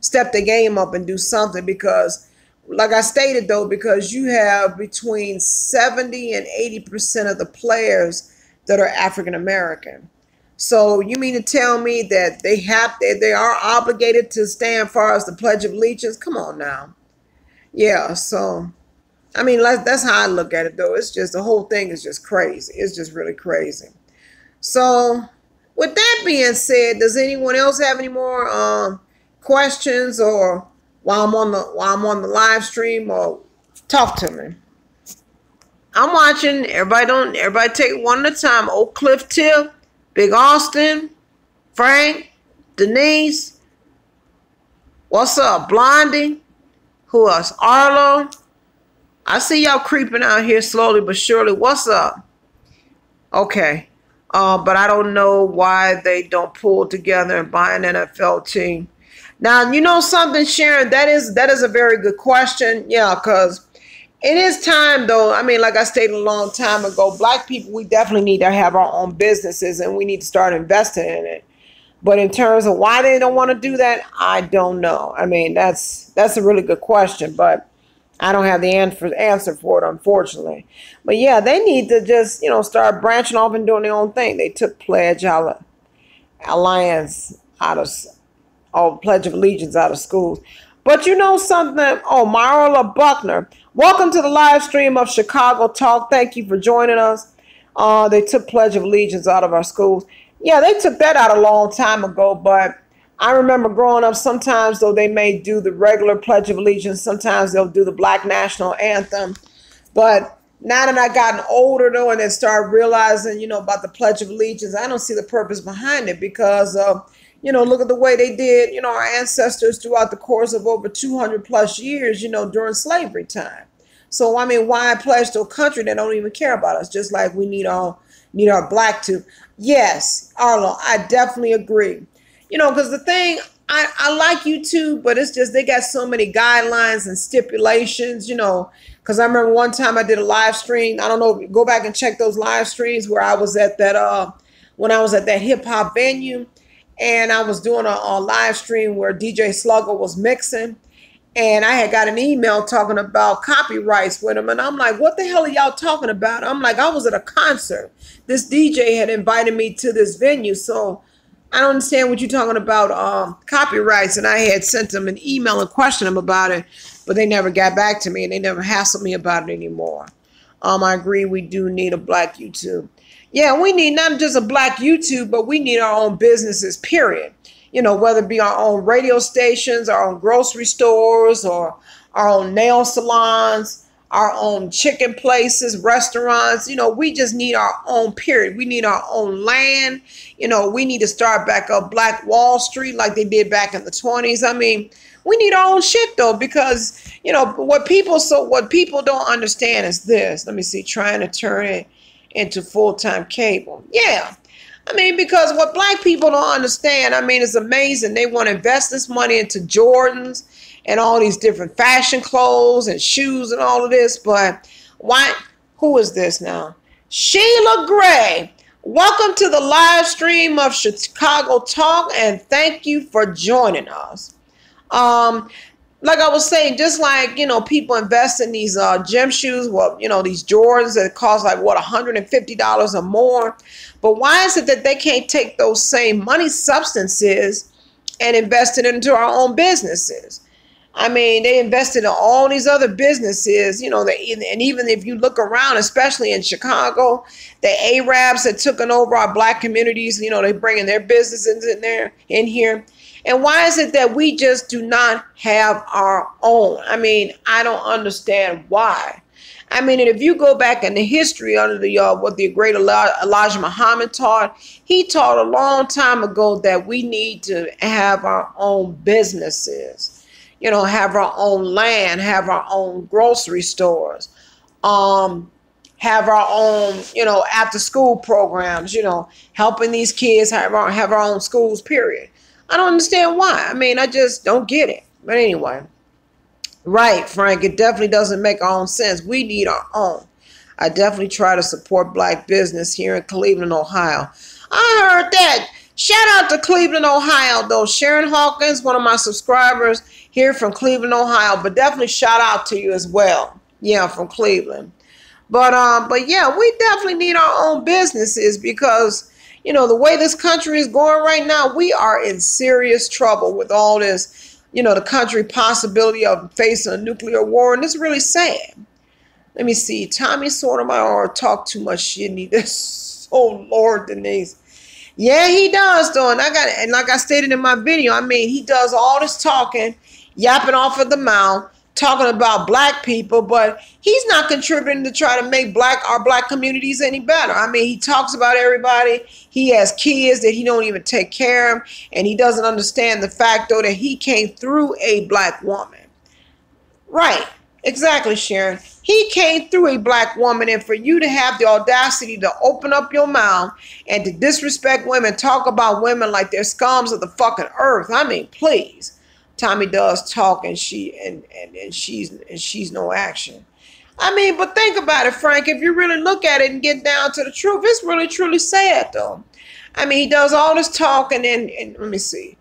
A: step the game up and do something, because like I stated, though, because you have between 70 and 80% of the players that are African American. So you mean to tell me that they are obligated to stand far as the Pledge of Allegiance? Come on now. Yeah, so I mean, that's how I look at it, though. It's just, the whole thing is just crazy. It's just really crazy. So with that being said, does anyone else have any more questions, or while I'm on the live stream, or talk to me? I'm watching. Everybody take one at a time. Oak Cliff Tip, Big Austin, Frank, Denise. What's up, Blondie? Who else? Arlo. I see y'all creeping out here slowly but surely. What's up? Okay. But I don't know why they don't pull together and buy an NFL team. Now, you know something, Sharon? That is a very good question. Yeah, because it is time, though. I mean, like I stated a long time ago, black people, we definitely need to have our own businesses, and we need to start investing in it. But in terms of why they don't want to do that, I don't know. I mean, that's a really good question. But I don't have the answer for it, unfortunately. But yeah, they need to just, start branching off and doing their own thing. They took Pledge Alliance out of, Pledge of Allegiance out of schools. But you know something? Oh, Marla Buckner, welcome to the live stream of Chicago Talk. Thank you for joining us. They took Pledge of Allegiance out of our schools. Yeah, they took that out a long time ago, but I remember growing up, sometimes though they may do the regular Pledge of Allegiance, sometimes they'll do the Black National Anthem. But now that I've gotten older though, and then started realizing, about the Pledge of Allegiance, I don't see the purpose behind it because, look at the way they did, our ancestors throughout the course of over 200 plus years, during slavery time. So, I mean, why pledge to a country that don't even care about us? Just like we need our black to. Yes, Arlo, I definitely agree. Because the thing, I like YouTube, but it's just they got so many guidelines and stipulations, because I remember one time I did a live stream. I don't know, go back and check those live streams where I was at that, when I was at that hip hop venue, and I was doing a live stream where DJ Slugger was mixing. And I had got an email talking about copyrights with him. And I'm like, what the hell are y'all talking about? I'm like, I was at a concert. This DJ had invited me to this venue. So I don't understand what you're talking about copyrights. And I had sent them an email and questioned them about it. But they never got back to me. And they never hassled me about it anymore. I agree. We do need a black YouTube. Yeah, we need not just a black YouTube, but we need our own businesses, period. Whether it be our own radio stations, our own grocery stores, or our own nail salons, our own chicken places, restaurants. We just need our own, period. We need our own land. We need to start back up Black Wall Street like they did back in the 20s. I mean, we need our own shit, though, because, what people don't understand is this. Let me see, trying to turn it into full-time cable. Yeah. I mean, because what black people don't understand, I mean, it's amazing. They want to invest this money into Jordans and all these different fashion clothes and shoes and all of this. But why? Who is this now? Sheila Gray. Welcome to the live stream of Chicago Talk, and thank you for joining us. Like I was saying, just like, people invest in these gym shoes, well, these Jordans that cost like, what, $150 or more. But why is it that they can't take those same money substances and invest it into our own businesses? I mean, they invested in all these other businesses, and even if you look around, especially in Chicago, the Arabs that took over our black communities, they bringing their businesses in here. And why is it that we just do not have our own? I mean, I don't understand why. I mean, and if you go back in the history under the what the great Elijah Muhammad taught, he taught a long time ago that we need to have our own businesses, have our own land, have our own grocery stores, have our own, after school programs, helping these kids have our own schools, period. I don't understand why. I mean, I just don't get it. But anyway, right, Frank, it definitely doesn't make our own sense. We need our own. I definitely try to support black business here in Cleveland, Ohio. I heard that. Shout out to Cleveland, Ohio, though. Sharon Hawkins, one of my subscribers here from Cleveland, Ohio. But definitely shout out to you as well. Yeah, from Cleveland. But yeah, we definitely need our own businesses because the way this country is going right now, we are in serious trouble with all this, the country possibility of facing a nuclear war. And it's really sad. Let me see. Tommy Sotomayor talk too much shit. This, oh Lord, Denise. Yeah, he does, though. And like I stated in my video, I mean, he does all this talking, yapping off of the mouth, talking about black people, but he's not contributing to try to make our black communities any better. I mean, he talks about everybody. He has kids that he don't even take care of, and he doesn't understand the fact, though, that he came through a black woman. Right. Exactly, Sharon. He came through a black woman, and for you to have the audacity to open up your mouth and to disrespect women, talk about women like they're scums of the fucking earth. I mean, please. Tommy does talk, and she's no action. I mean, but think about it, Frank. If you really look at it and get down to the truth, it's really truly sad, though. I mean, he does all this talk, and let me see.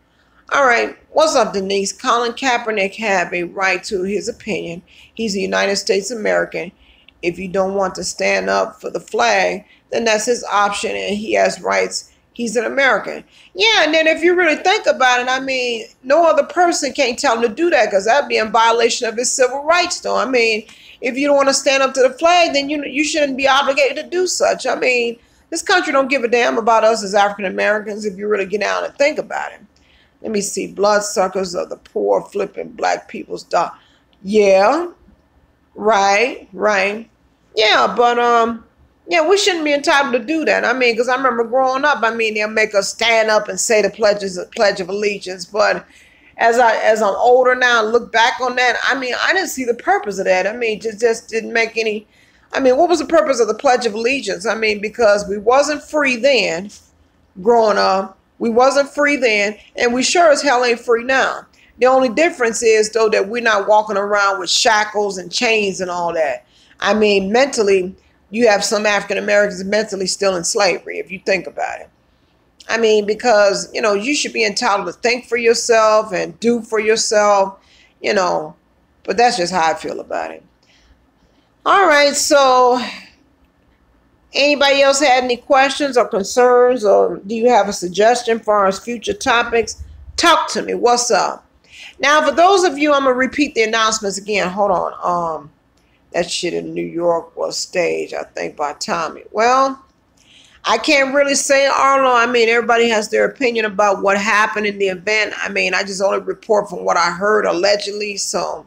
A: All right. What's up, Denise? Colin Kaepernick have a right to his opinion. He's a United States American. If you don't want to stand up for the flag, then that's his option and he has rights. He's an American. Yeah, and then if you really think about it, I mean, no other person can't tell him to do that because that'd be in violation of his civil rights, though. I mean, if you don't want to stand up to the flag, then you shouldn't be obligated to do such. I mean, this country don't give a damn about us as African Americans if you really get down and think about it. Let me see. Bloodsuckers of the poor, flipping black people's dog. Yeah, right. Yeah, but yeah, we shouldn't be entitled to do that. I mean, because I remember growing up. I mean, they'll make us stand up and say the Pledge of Allegiance. But as I'm older now and look back on that, I mean, I didn't see the purpose of that. I mean, just didn't make any. I mean, what was the purpose of the Pledge of Allegiance? I mean, because we wasn't free then, growing up. We wasn't free then, and we sure as hell ain't free now. The only difference is, though, that we're not walking around with shackles and chains and all that. I mean, mentally, you have some African Americans mentally still in slavery, if you think about it. I mean, because, you know, you should be entitled to think for yourself and do for yourself, you know, but that's just how I feel about it. All right, so anybody else had any questions or concerns, or do you have a suggestion for our future topics? Talk to me. What's up? Now, for those of you, I'm going to repeat the announcements again. Hold on. That shit in New York was staged, I think, by Tommy. Well, I can't really say, Arlo. I mean, everybody has their opinion about what happened in the event. I mean, I just only report from what I heard allegedly. So,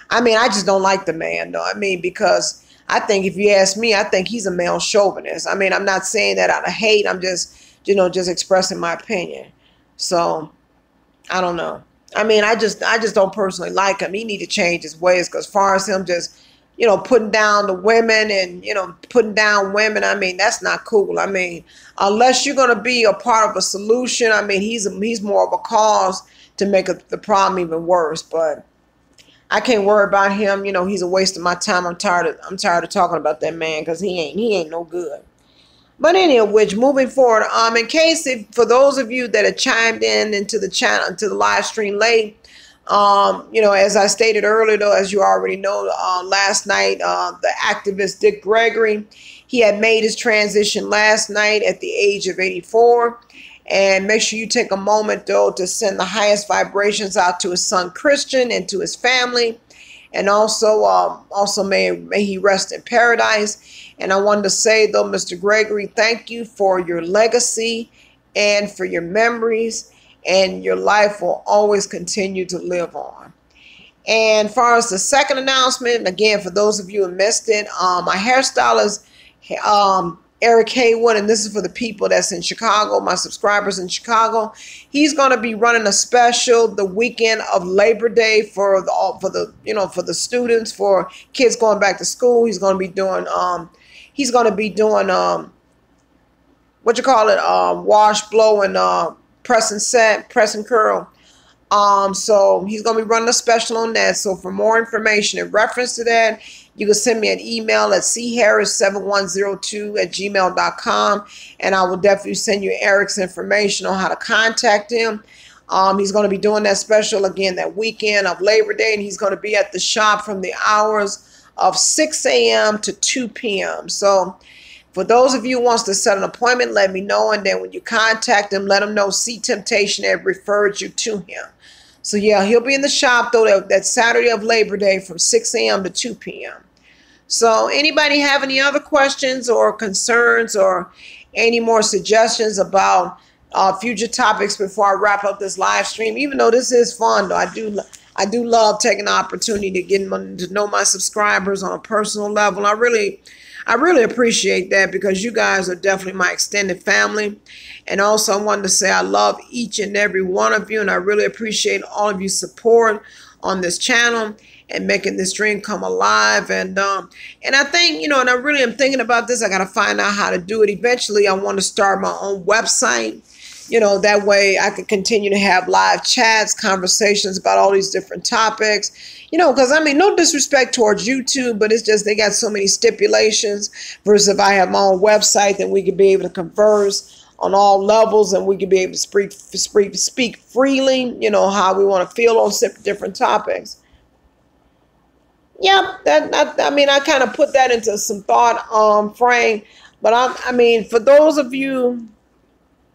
A: I mean, I just don't like the man, though. I mean, because I think if you ask me, I think he's a male chauvinist. I mean, I'm not saying that out of hate. I'm just, you know, just expressing my opinion. So, I don't know. I mean, I just don't personally like him. He need to change his ways, because as far as him just, you know, putting down the women and, you know, putting down women, I mean, that's not cool. I mean, unless you're going to be a part of a solution, I mean, he's more of a cause to make the problem even worse. But I can't worry about him. You know, he's a waste of my time. I'm tired of talking about that man, because he ain't no good. But anyway, moving forward, in case for those of you that have chimed in into the channel, into the live stream late, you know, as I stated earlier, though, as you already know, last night, the activist Dick Gregory, he had made his transition last night at the age of 84. And make sure you take a moment, though, to send the highest vibrations out to his son Christian and to his family. And also may he rest in paradise. And I wanted to say, though, Mr. Gregory, thank you for your legacy and for your memories. And your life will always continue to live on. And as far as the second announcement, again, for those of you who missed it, my hairstylist, Eric Haywood, and this is for the people that's in Chicago, my subscribers in Chicago. He's going to be running a special the weekend of Labor Day for the students, for kids going back to school. He's going to be doing wash, blow, and press and set, press and curl. So he's going to be running a special on that. So for more information in reference to that, you can send me an email at charris7102@gmail.com, and I will definitely send you Eric's information on how to contact him. He's going to be doing that special again that weekend of Labor Day, and he's going to be at the shop from the hours of 6 a.m. to 2 p.m. So for those of you who wants to set an appointment, let me know. And then when you contact him, let him know C Temptation had referred you to him. So, yeah, he'll be in the shop, though, that Saturday of Labor Day from 6 a.m. to 2 p.m. So anybody have any other questions or concerns or any more suggestions about future topics before I wrap up this live stream? Even though this is fun, though, I do love taking the opportunity to get to know my subscribers on a personal level. I really appreciate that, because you guys are definitely my extended family. And also I wanted to say I love each and every one of you, and I really appreciate all of your support on this channel and making this dream come alive. And I think, you know, and I really am thinking about this. I got to find out how to do it. Eventually, I want to start my own website. You know, that way I could continue to have live chats, conversations about all these different topics. You know, because, I mean, no disrespect towards YouTube, but it's just they got so many stipulations. Versus if I have my own website, then we could be able to converse on all levels, and we can be able to speak freely, you know, how we want to feel on different topics. Yeah, I mean, I kind of put that into some thought frame, but I mean, for those of you,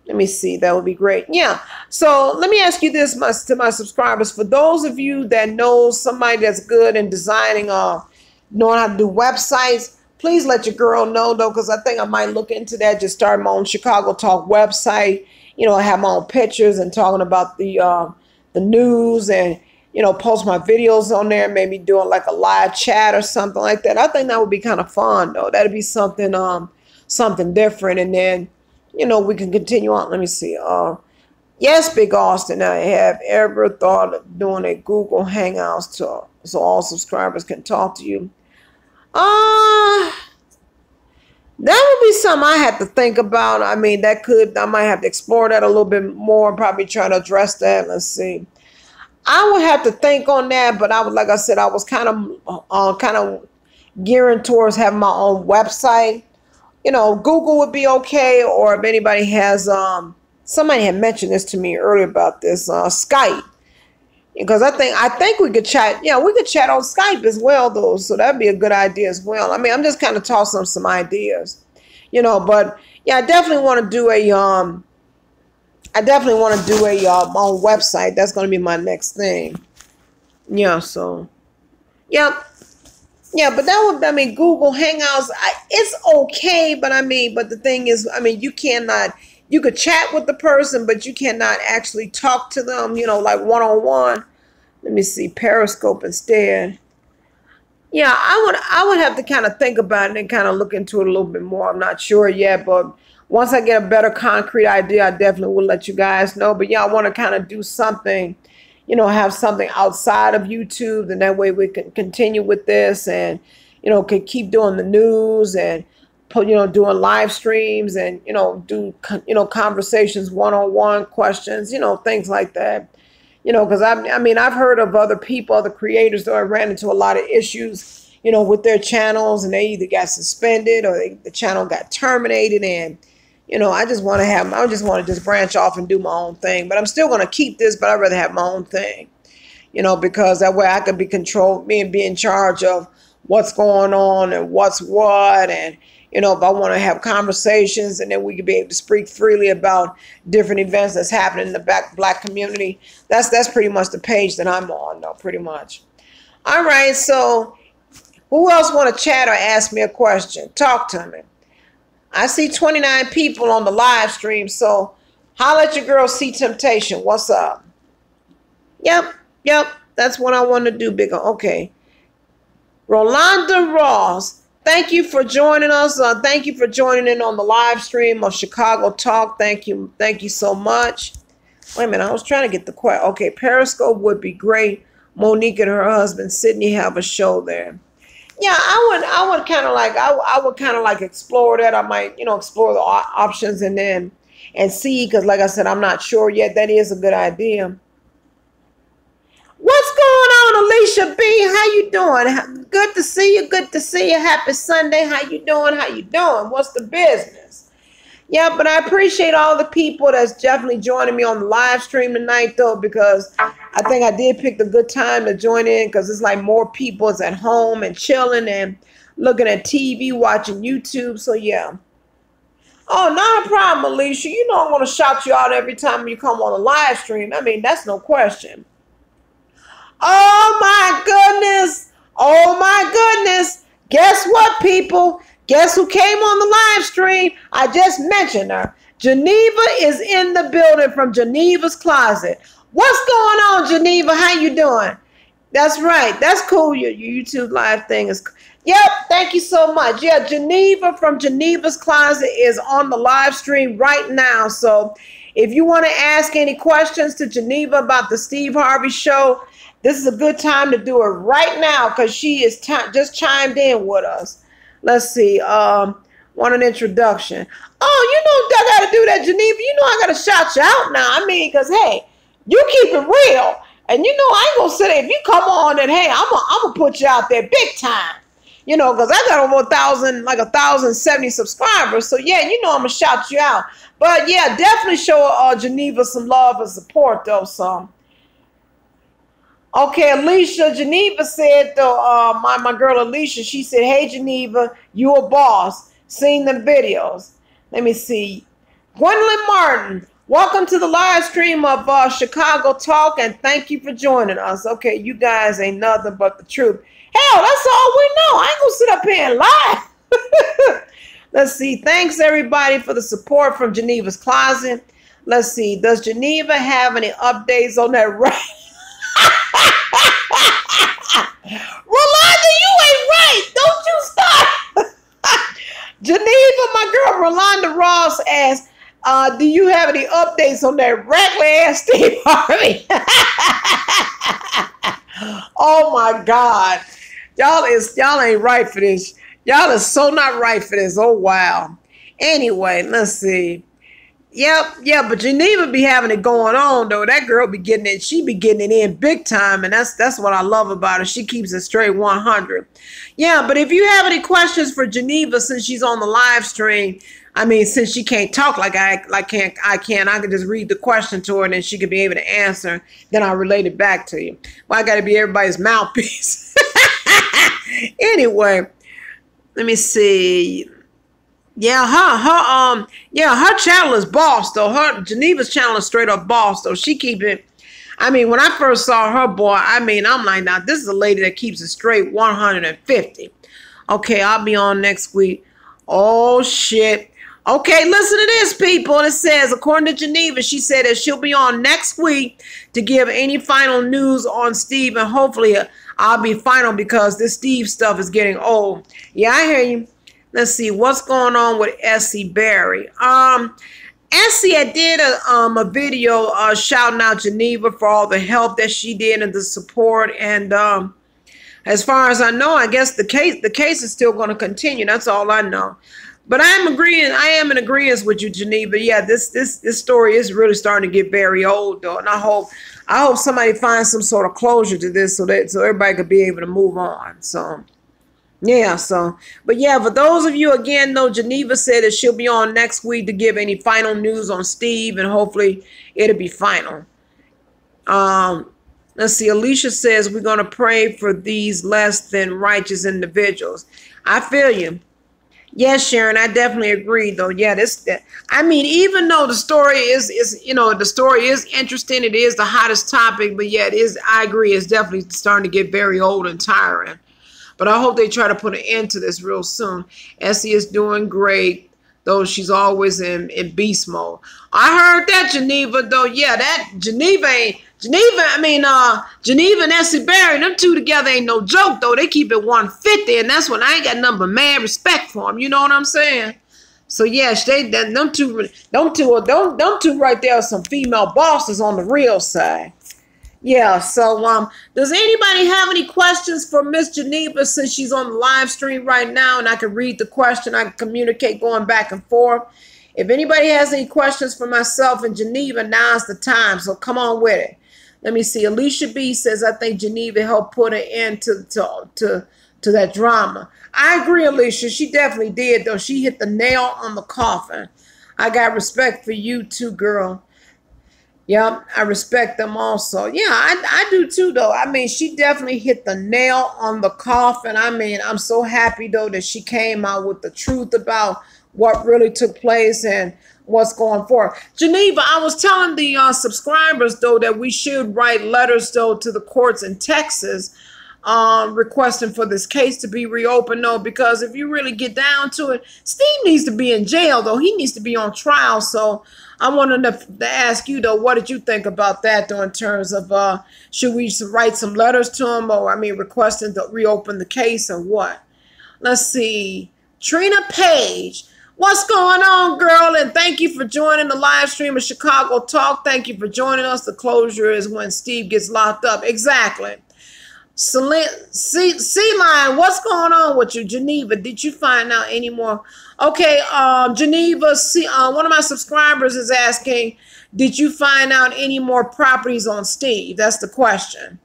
A: let me see, that would be great. Yeah, so let me ask you this, to my subscribers, for those of you that know somebody that's good in designing knowing how to do websites, please let your girl know, though, because I think I might look into that, just start my own Chicago Talk website, you know, have my own pictures and talking about the news, and, you know, post my videos on there, maybe doing like a live chat or something like that. I think that would be kind of fun, though. That'd be something something different, and then, you know, we can continue on. Let me see. Yes, Big Austin, I have ever thought of doing a Google Hangouts so all subscribers can talk to you. That would be something I have to think about. I mean, I might have to explore that a little bit more, probably try to address that. Let's see. I would have to think on that, but like I said, I was kind of gearing towards having my own website. You know, Google would be okay, or if anybody has, somebody had mentioned this to me earlier about this, Skype. Because I think we could chat. Yeah, we could chat on Skype as well, though. So that'd be a good idea as well. I mean, I'm just kind of tossing some ideas, you know. But yeah, I definitely want to do my own website. That's going to be my next thing. Yeah. So, yeah. But that would, I mean, Google Hangouts, it's okay. But the thing is, I mean, you could chat with the person, but you cannot actually talk to them, you know, like one-on-one. Let me see, Periscope instead. Yeah, I would have to kind of think about it and kind of look into it a little bit more. I'm not sure yet, but once I get a better concrete idea, I definitely will let you guys know. But yeah, I want to kind of do something, you know, have something outside of YouTube, and that way we can continue with this, and, you know, can keep doing the news, and, you know, doing live streams, and, you know, do, you know, conversations, one-on-one questions, you know, things like that. You know, because I mean, I've heard of other people, other creators that have ran into a lot of issues, you know, with their channels, and they either got suspended or the channel got terminated. And, you know, I just want to just branch off and do my own thing. But I'm still going to keep this, but I'd rather have my own thing, you know, because that way I can be controlled, me, and be in charge of what's going on and what's what. And, you know, if I want to have conversations, and then we could be able to speak freely about different events that's happening in the black community. That's pretty much the page that I'm on, though, pretty much. All right, so who else want to chat or ask me a question? Talk to me. I see 29 people on the live stream, so holla at your girl, C Temptation. What's up? Yep, that's what I want to do, bigger. Okay. Rolanda Ross. Thank you for joining us. Thank you for joining in on the live stream of Chicago Talk. Thank you so much. Wait a minute, I was trying to get the question. Okay, Periscope would be great. Monique and her husband Sydney have a show there. Yeah, I would kind of like explore that. I might, you know, explore the options and see, because like I said, I'm not sure yet. That is a good idea. What's going on, Alicia B? How you doing? Good to see you. Good to see you. Happy Sunday. How you doing? What's the business? Yeah, but I appreciate all the people that's definitely joining me on the live stream tonight, though, because I think I did pick the good time to join in, because it's like more people is at home and chilling and looking at TV, watching YouTube. So, yeah. Oh, not a problem, Alicia. You know I'm going to shout you out every time you come on the live stream. I mean, that's no question. Oh my goodness. Guess what, people? Guess who came on the live stream? I just mentioned her. Geneva is in the building from Geneva's Closet. What's going on, Geneva? How you doing? That's right. That's cool. Your YouTube live thing is. Yep. Thank you so much. Yeah, Geneva from Geneva's Closet is on the live stream right now. So if you want to ask any questions to Geneva about the Steve Harvey show, this is a good time to do it right now, because she is just chimed in with us. Let's see. Want an introduction. Oh, you know I got to do that, Geneva. You know I got to shout you out now. I mean, because, hey, you keep it real. And, you know, I ain't going to say, if you come on and, hey, I'm going to put you out there big time. You know, because I got over 1,000, like 1,070 subscribers. So yeah, you know I'm gonna shout you out. But yeah, definitely show Geneva some love and support though. So okay, Alicia, Geneva said though, my girl Alicia, she said, hey Geneva, you a boss. Seen the videos. Let me see. Gwendolyn Martin, welcome to the live stream of Chicago Talk, and thank you for joining us. Okay, you guys ain't nothing but the truth. Hell, that's all we know. I ain't gonna sit up here and lie. Let's see. Thanks everybody for the support from Geneva's Closet. Let's see. Does Geneva have any updates on that right? Rolanda, you ain't right. Don't you stop. Geneva, my girl Rolanda Ross asked, do you have any updates on that regular ass Steve Harvey? Oh my God. Y'all ain't right for this. Y'all is so not right for this. Oh wow. Anyway, let's see. Yep, yeah, but Geneva be having it going on though. That girl be getting it. She be getting it in big time, and that's what I love about her. She keeps it straight 100. Yeah, but if you have any questions for Geneva, since she's on the live stream, I mean, since she can't talk like I can, I can just read the question to her, and then she could be able to answer. Then I'll relate it back to you. Well, I got to be everybody's mouthpiece. Anyway, let me see. Yeah, her channel is boss though. Her Geneva's channel is straight up boss though. She keep it. I mean, when I first saw her, boy, I mean, I'm like, now this is a lady that keeps it straight 150. Okay, I'll be on next week. Oh shit. Okay, listen to this, people. It says, according to Geneva, she said that she'll be on next week to give any final news on Steve, and hopefully I'll be final because this Steve stuff is getting old. Yeah, I hear you. Let's see what's going on with Essie Berry. Essie, I did a video shouting out Geneva for all the help that she did and the support. And as far as I know, I guess the case is still going to continue. That's all I know. But I am in agreement with you, Geneva. Yeah, this story is really starting to get very old though, and I hope somebody finds some sort of closure to this so everybody could be able to move on. So. Yeah, but yeah, for those of you, again, though, Geneva said that she'll be on next week to give any final news on Steve, and hopefully it'll be final. Let's see, Alicia says we're going to pray for these less than righteous individuals. I feel you. Yes, Sharon, I definitely agree, though. Yeah, I mean, even though the story is interesting, it is the hottest topic, but yeah, I agree, it's definitely starting to get very old and tiring. But I hope they try to put an end to this real soon. Essie is doing great, though she's always in beast mode. I heard that, Geneva, though. Yeah, that Geneva and Essie Berry, them two together ain't no joke, though. They keep it 150, and that's when I ain't got nothing but mad respect for them. You know what I'm saying? So yeah, them two right there are some female bosses on the real side. Yeah, so does anybody have any questions for Miss Geneva since she's on the live stream right now and I can read the question, I can communicate going back and forth. If anybody has any questions for myself and Geneva, now's the time, so come on with it. Let me see. Alicia B says, I think Geneva helped put an end to that drama. I agree, Alicia. She definitely did, though. She hit the nail on the coffin. I got respect for you too, girl. Yeah, I respect them also. Yeah, I do too, though. I mean, she definitely hit the nail on the coffin. I mean, I'm so happy, though, that she came out with the truth about what really took place and what's going forward. Geneva, I was telling the subscribers, though, that we should write letters, though, to the courts in Texas requesting for this case to be reopened, though, because if you really get down to it, Steve needs to be in jail, though. He needs to be on trial, so I wanted to ask you, though, what did you think about that, though, in terms of should we write some letters to him, or, I mean, requesting to reopen the case, or what? Let's see. Trina Page, what's going on, girl? And thank you for joining the live stream of Chicago Talk. Thank you for joining us. The closure is when Steve gets locked up. Exactly. C-Line, what's going on with you? Geneva, did you find out any more? Okay, Geneva, one of my subscribers is asking, did you find out any more properties on Steve? That's the question.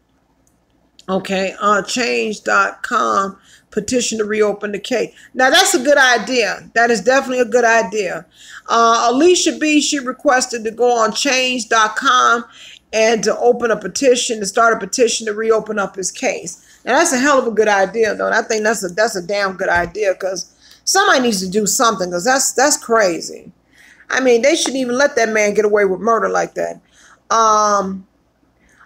A: Okay, change.com, petition to reopen the case. Now, that's a good idea. That is definitely a good idea. Alicia B., she requested to go on change.com and to open a petition, to start a petition to reopen up his case. Now, that's a hell of a good idea, though. And I think that's a damn good idea, because somebody needs to do something, because that's crazy. I mean, they shouldn't even let that man get away with murder like that.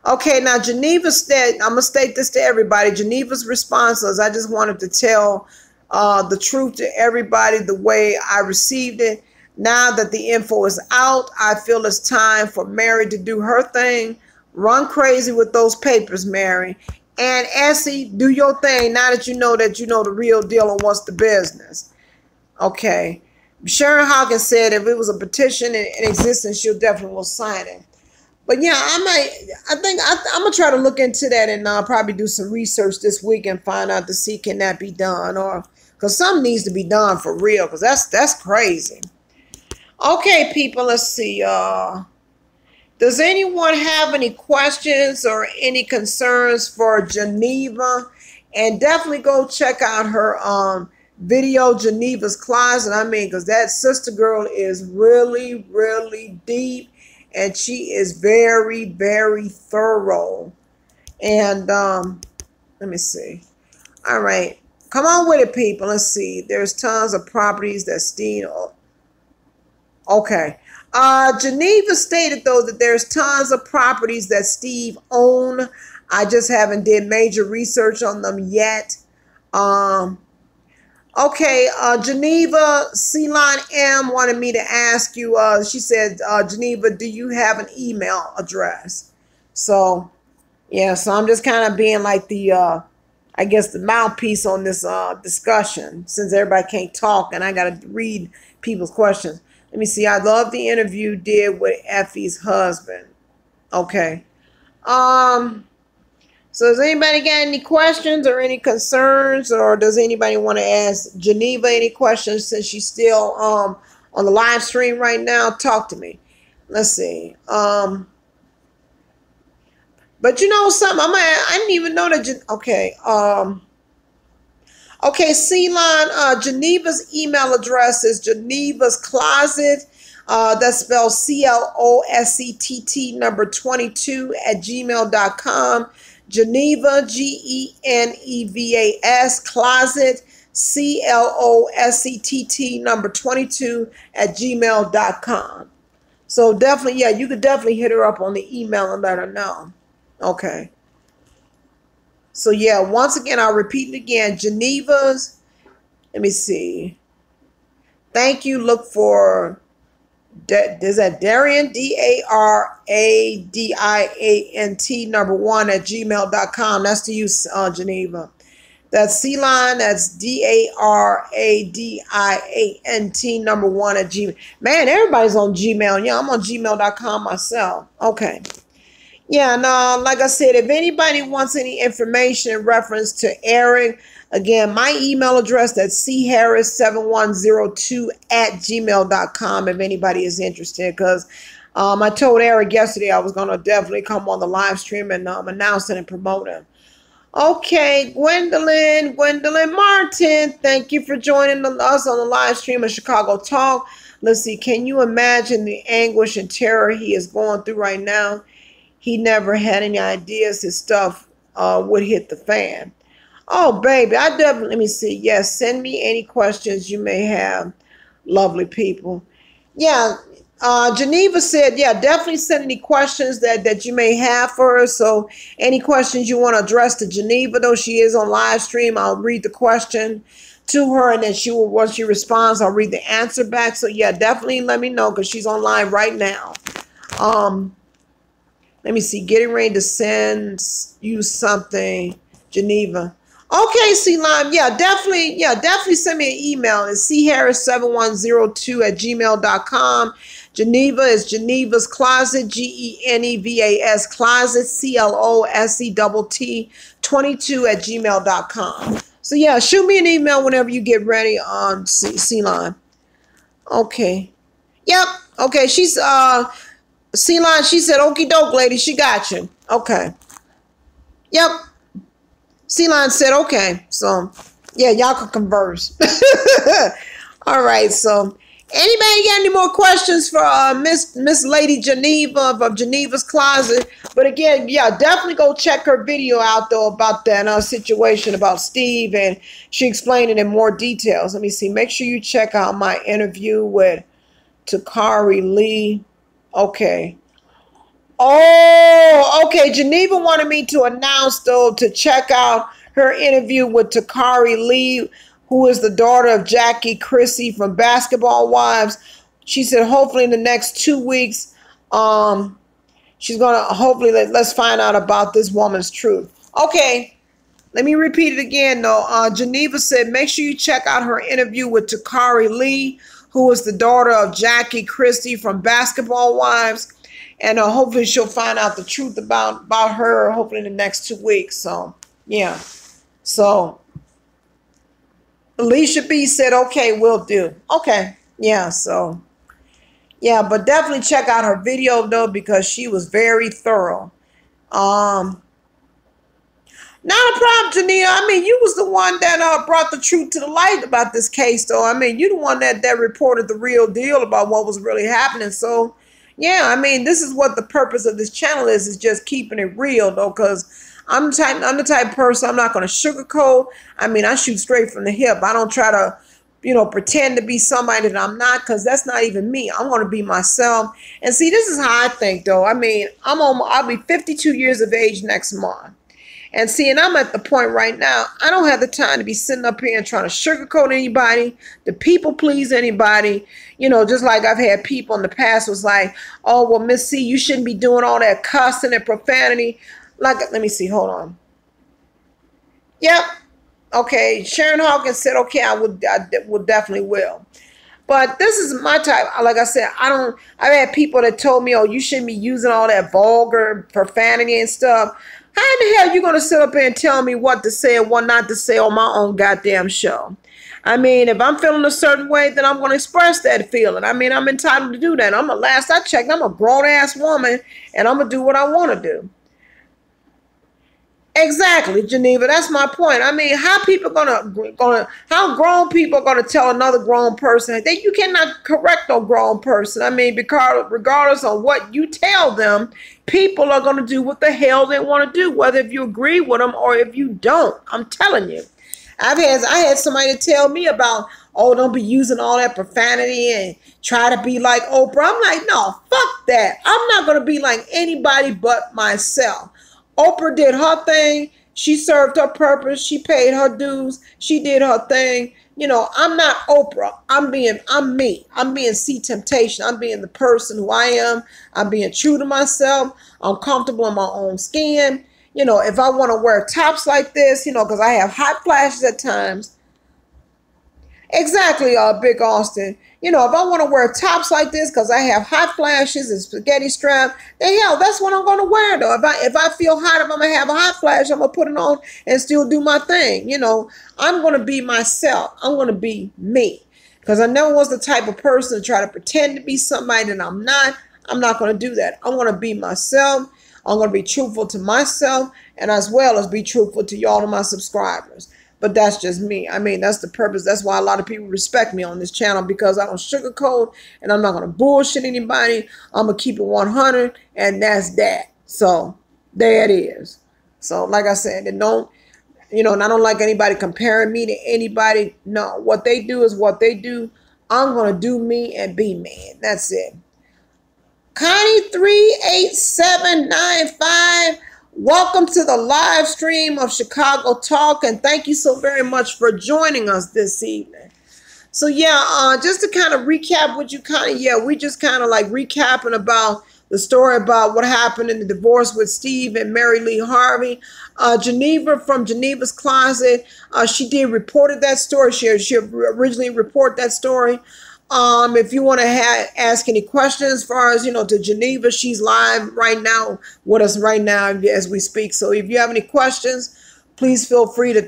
A: Okay, now Geneva said, I'm going to state this to everybody. Geneva's response was, I just wanted to tell the truth to everybody the way I received it. Now that the info is out, I feel it's time for Mary to do her thing. Run crazy with those papers, Mary. And Essie, do your thing now that you know the real deal and what's the business. Okay. Sharon Hawkins said if it was a petition in existence, she'll definitely will sign it. But yeah, I think I'm going to try to look into that and probably do some research this week and find out to see can that be done, or because something needs to be done for real, because that's crazy. Okay, people, let's see. Does anyone have any questions or any concerns for Geneva? And definitely go check out her video, Geneva's Closet. I mean, because that sister girl is really, really deep. And she is very, very thorough. And let me see. All right. Come on with it, people. Let's see. There's tons of properties that Steve... Okay. Geneva stated, though, that there's tons of properties that Steve owned. I just haven't did major research on them yet. Okay, Geneva, Ceylon M wanted me to ask you, she said, Geneva, do you have an email address? So, yeah, so I'm just kind of being like the, I guess, the mouthpiece on this discussion, since everybody can't talk and I got to read people's questions. Let me see. I love the interview you did with Effie's husband. Okay. So does anybody got any questions or any concerns, or does anybody want to ask Geneva any questions since she's still on the live stream right now? Talk to me. Let's see. But you know something? I didn't even know that. Okay. Okay, Ceylon, Geneva's email address is Geneva's Closet. That's spelled CLOSETT number 22 at gmail.com. Geneva, GENEVAS, Closet, CLOSETT number 22 at gmail.com. So definitely, yeah, you could definitely hit her up on the email and let her know. Okay. So yeah, once again, I'll repeat it again. Geneva's, let me see. Thank you. Look for, is that Darian, DARADIANT number 1 at gmail.com. That's to you, Geneva. That's Ceylon. That's DARADIANT number 1 at Gmail. Man, everybody's on Gmail. Yeah, I'm on gmail.com myself. Okay. Yeah, and like I said, if anybody wants any information in reference to Eric, again, my email address, that's charris7102 at gmail.com if anybody is interested, because I told Eric yesterday I was going to definitely come on the live stream and announce it and promote him. Okay, Gwendolyn Martin, thank you for joining us on the live stream of Chicago Talk. Let's see, can you imagine the anguish and terror he is going through right now? He never had any ideas his stuff would hit the fan. Oh, baby, I definitely, let me see. Yes, send me any questions you may have, lovely people. Yeah, Geneva said, yeah, definitely send any questions that you may have for her. So any questions you want to address to Geneva, though she is on live stream, I'll read the question to her, and then she will, once she responds, I'll read the answer back. So yeah, definitely let me know, because she's online right now. Let me see, getting ready to send you something, Geneva. Okay, C-Lime, yeah, definitely send me an email. It's charris7102 at gmail.com. Geneva is Geneva's Closet, GENEVAS Closet, CLOSETT 22 at gmail.com. So yeah, shoot me an email whenever you get ready on C-Lime. Okay. Yep. Okay, she's C-Line, she said, okie doke, lady, she got you. Okay. Yep. C-Line said, okay. So, yeah, y'all can converse. All right, so anybody got any more questions for Miss Lady Geneva of Geneva's Closet? But again, yeah, definitely go check her video out, though, about that situation about Steve, and she explained it in more details. Let me see. Make sure you check out my interview with Takari Lee. Okay. Oh, okay. Geneva wanted me to announce, though, to check out her interview with Takari Lee, who is the daughter of Jackie Chrissy from Basketball Wives. She said hopefully in the next 2 weeks, she's going to hopefully let's find out about this woman's truth. Okay, let me repeat it again, though. Geneva said make sure you check out her interview with Takari Lee, who is the daughter of Jackie Chrissy from Basketball Wives. And hopefully she'll find out the truth about her, hopefully in the next 2 weeks. So, yeah. So, Alicia B said, okay, will do. Okay. Yeah, so. Yeah, but definitely check out her video, though, because she was very thorough. Not a problem, Janina. I mean, you was the one that brought the truth to the light about this case, though. I mean, you the one that reported the real deal about what was really happening. So, yeah, I mean, this is what the purpose of this channel is just keeping it real, though, because I'm the type of person, I'm not going to sugarcoat. I mean, I shoot straight from the hip. I don't try to, pretend to be somebody that I'm not, because that's not even me. I'm going to be myself. And see, this is how I think, though. I mean, I'll be 52 years of age next month. And see, and I'm at the point right now, I don't have the time to be sitting up here and trying to sugarcoat anybody, to people please anybody. Just like I've had people in the past was like, oh, well, Miss C, you shouldn't be doing all that cussing and profanity. Like, let me see, hold on. Yep. Okay, Sharon Hawkins said, okay, I will definitely will. But this is my type. Like I said, I've had people that told me, oh, you shouldn't be using all that vulgar profanity and stuff. How in the hell are you going to sit up here and tell me what to say and what not to say on my own goddamn show? I mean, if I'm feeling a certain way, then I'm going to express that feeling. I mean, I'm entitled to do that. Last I checked, I'm a grown-ass woman, and I'm going to do what I want to do. Exactly, Geneva. That's my point. I mean, how grown people are gonna tell another grown person that you cannot correct a grown person? I mean, because regardless of what you tell them, people are gonna do what the hell they want to do, whether if you agree with them or if you don't. I'm telling you. I had somebody tell me about, oh, don't be using all that profanity and try to be like Oprah. I'm like, no, fuck that. I'm not gonna be like anybody but myself. Oprah did her thing. She served her purpose. She paid her dues. She did her thing. I'm not Oprah. I'm me. I'm being C Temptation. I'm being the person who I am. I'm being true to myself. I'm comfortable in my own skin. If I want to wear tops like this, because I have hot flashes at times. Exactly, Big Austin. If I want to wear tops like this because I have hot flashes and spaghetti strap, then hell, that's what I'm going to wear, though. If I feel hot, if I'm going to have a hot flash, I'm going to put it on and still do my thing. I'm going to be myself. I'm going to be me, because I never was the type of person to try to pretend to be somebody that I'm not. I'm not going to do that. I want to be myself. I'm going to be truthful to myself, and as well as be truthful to y'all and my subscribers. But that's just me. I mean, that's the purpose. That's why a lot of people respect me on this channel, because I don't sugarcoat and I'm not going to bullshit anybody. I'm going to keep it 100, and that's that. So there it is. So like I said, and don't, and I don't like anybody comparing me to anybody. No, what they do is what they do. I'm going to do me and be me. That's it. Connie 38795. Welcome to the live stream of Chicago Talk, and thank you so very much for joining us this evening. So yeah, just to kind of recap what you we just kind of like recapping about the story about what happened in the divorce with Steve and Mary Lee Harvey. Geneva from Geneva's Closet, she did reported that story. She originally reported that story. If you want to ask any questions as far as, to Geneva, she's live right now with us right now as we speak. So if you have any questions, please feel free to,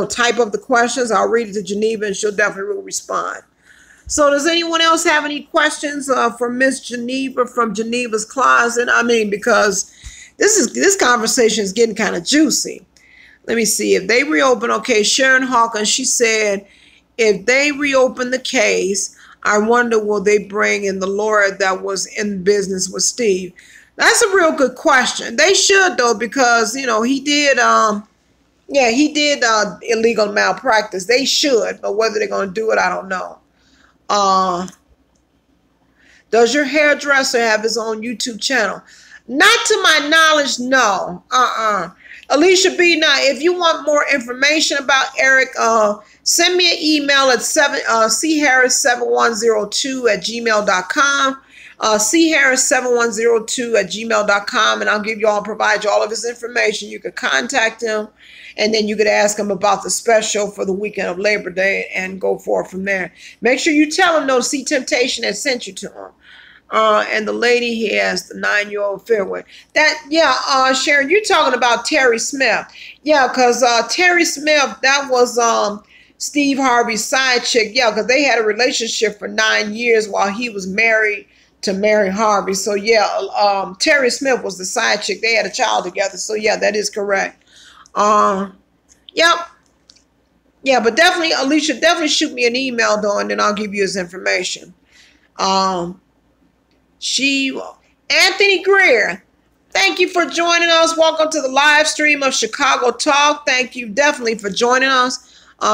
A: type up the questions. I'll read it to Geneva and she'll definitely respond. So does anyone else have any questions for Miss Geneva from Geneva's Closet? I mean, because this conversation is getting kind of juicy. Let me see. If they reopen, okay, Sharon Hawkins, she said, if they reopen the case, I wonder will they bring in the lawyer that was in business with Steve? That's a real good question. They should, though, because, you know, he did, he did illegal malpractice. They should, but whether they're going to do it, I don't know. Does your hairdresser have his own YouTube channel? Not to my knowledge, no. Alicia B, now, if you want more information about Eric, send me an email at charris7102@gmail.com. charris7102@gmail.com, and I'll give you all, provide you all of his information. You could contact him, and then you could ask him about the special for the weekend of Labor Day and go forward from there. Make sure you tell him, though, See Temptation had sent you to him. And the lady he has the 9-year-old affair with. Sharon, you're talking about Terry Smith. Yeah, because Terry Smith, that was Steve Harvey's side chick. Yeah, because they had a relationship for 9 years while he was married to Mary Harvey. So, yeah, Terry Smith was the side chick. They had a child together. So, yeah, that is correct. Yep. Yeah, but definitely, Alicia, definitely shoot me an email, though, and then I'll give you his information. Anthony Greer, thank you for joining us. Welcome to the live stream of Chicago Talk. Thank you definitely for joining us.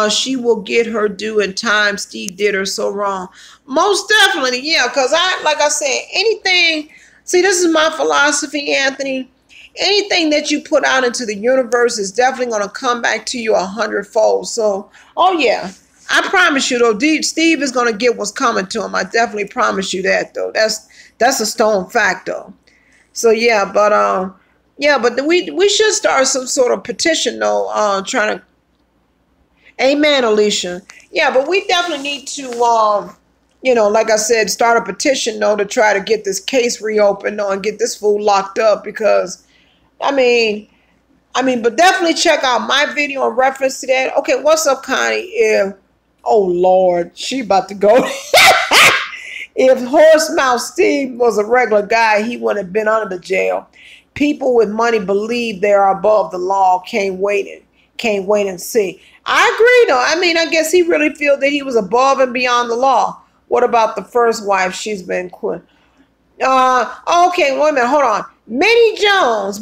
A: She will get her due in time. Steve did her so wrong. Most definitely, yeah, because like I said, anything, see, this is my philosophy, Anthony. Anything that you put out into the universe is definitely going to come back to you 100-fold. So, oh yeah, I promise you, though, Steve is going to get what's coming to him. I definitely promise you that, though. That's a stone fact, though. So yeah, but we should start some sort of petition, though. Trying to, amen, Alicia. Yeah, but we definitely need to, like I said, start a petition, though, to try to get this case reopened, though, and get this fool locked up. Because, but definitely check out my video in reference to that. Okay, what's up, Connie? Oh Lord, she about to go. If Horsemouth Steve was a regular guy, he wouldn't have been under the jail. People with money believe they are above the law. Can't wait and see. I agree, though. I guess he really feels that he was above and beyond the law. What about the first wife? She's been quit. Okay, wait a minute. Hold on. Minnie Jones,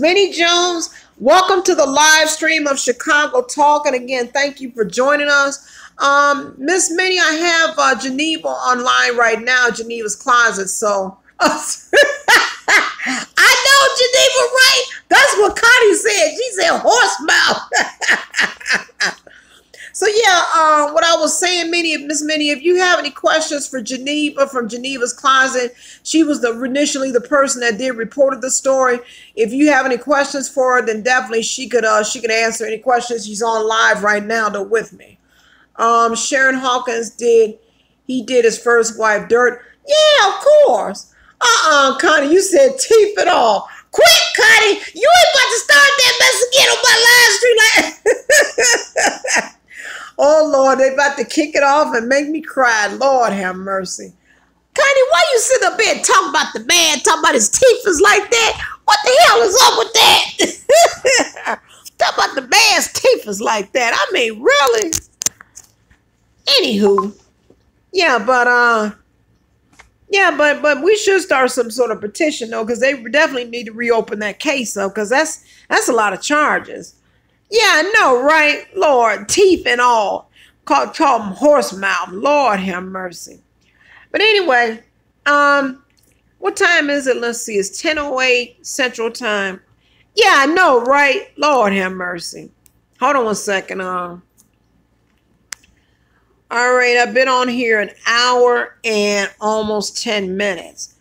A: welcome to the live stream of Chicago Talk. And again, thank you for joining us. Miss Minnie, I have Geneva online right now, Geneva's Closet. So I know Geneva, right? That's what Connie said. She said horse mouth. So yeah, what I was saying, Miss Minnie, if you have any questions for Geneva from Geneva's Closet, she was initially the person that did reported the story. If you have any questions for her, then definitely she could answer any questions. She's on live right now, though, with me. Sharon Hawkins did his first wife dirt. Yeah, of course. Connie, you said teeth and all. Quick, Connie, you ain't about to start that mess again on my live stream. Oh, Lord, they about to kick it off and make me cry. Lord have mercy. Connie, why you sitting up here talking about the man, talking about his teeth is like that? What the hell is up with that? Talking about the man's teeth is like that. Really? Anywho, but we should start some sort of petition, though, because they definitely need to reopen that case, though, because that's a lot of charges. Yeah, I know, right? Lord, teeth and all. Call them horse mouth. Lord have mercy. But anyway, what time is it? Let's see. It's 10:08 Central Time. Yeah, I know, right? Lord have mercy. Hold on 1 second. All right, I've been on here an hour and almost 10 minutes.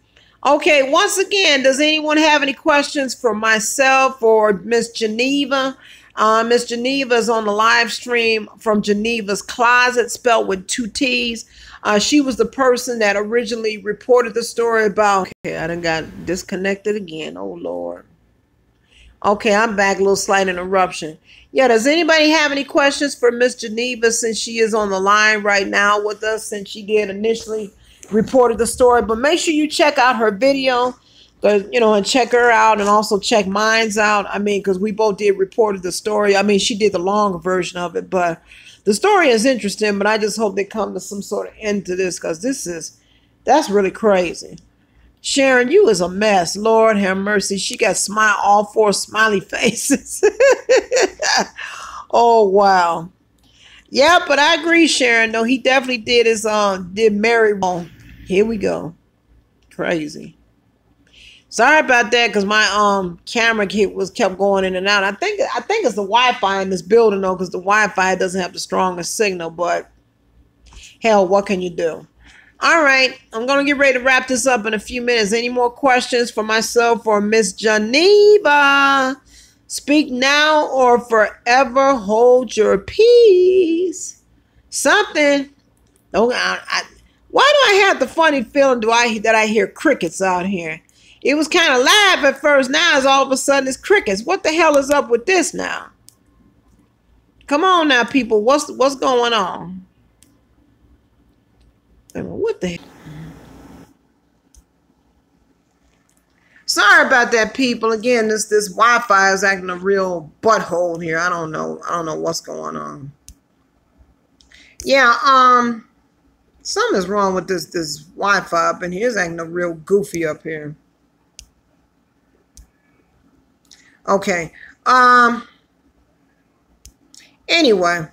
A: Okay, once again, does anyone have any questions for myself or Miss Geneva? Miss Geneva is on the live stream from Geneva's Closet, spelled with 2 T's. She was the person that originally reported the story about... Okay, I done got disconnected again. Oh, Lord. Okay, I'm back. A little slight interruption. Yeah, does anybody have any questions for Miss Geneva, since she is on the line right now with us, since she did initially reported the story? But make sure you check out her video. Cause, you know, and check her out and also check mine's out. I mean, because we both did reported the story. I mean, she did the longer version of it, but the story is interesting. But I just hope they come to some sort of end to this, because that's really crazy. Sharon, you is a mess. Lord have mercy. She got all four smiley faces. Oh wow. Yeah, but I agree, Sharon. Though he definitely did Mary wrong. Here we go. Crazy. Sorry about that, because my camera kept going in and out. I think it's the Wi-Fi in this building though, because the Wi-Fi doesn't have the strongest signal. But hell, what can you do? All right, I'm gonna get ready to wrap this up in a few minutes. Any more questions for myself or Miss Geneva? Speak now or forever hold your peace. Something. Oh, why do I have the funny feeling that I hear crickets out here? It was kind of live at first. Now it's all of a sudden it's crickets. What the hell is up with this now? Come on now, people. What's going on? What the hell? Sorry about that, people. Again, this Wi-Fi is acting a real butthole here. I don't know what's going on. Yeah, something's wrong with this Wi-Fi up in here. It's acting a real goofy up here. Okay. Anyway,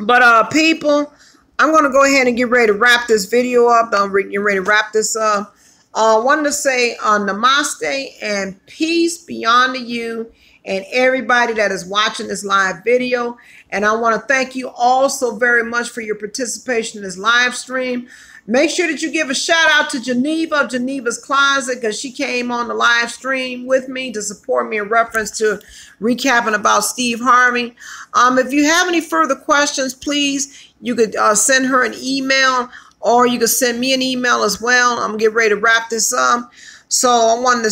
A: but people, I'm gonna go ahead and get ready to wrap this video up. I'm getting ready to wrap this up. Wanted to say namaste and peace beyond to you and everybody that is watching this live video. And I want to thank you all so very much for your participation in this live stream. Make sure that you give a shout out to Geneva of Geneva's Closet, because she came on the live stream with me to support me in reference to recapping about Steve Harvey. If you have any further questions, please, you could send her an email, or you could send me an email as well. I'm gonna get ready to wrap this up. So I wanted to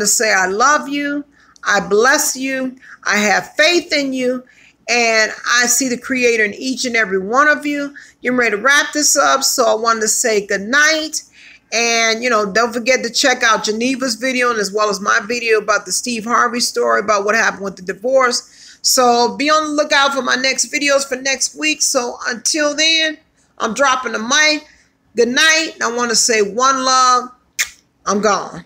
A: say I love you, I bless you, I have faith in you, and I see the Creator in each and every one of you. Getting ready to wrap this up. So I wanted to say good night. And, you know, don't forget to check out Geneva's video, and as well as my video about the Steve Harvey story, about what happened with the divorce. So be on the lookout for my next videos for next week. So until then, I'm dropping the mic. Good night. I want to say one love. I'm gone.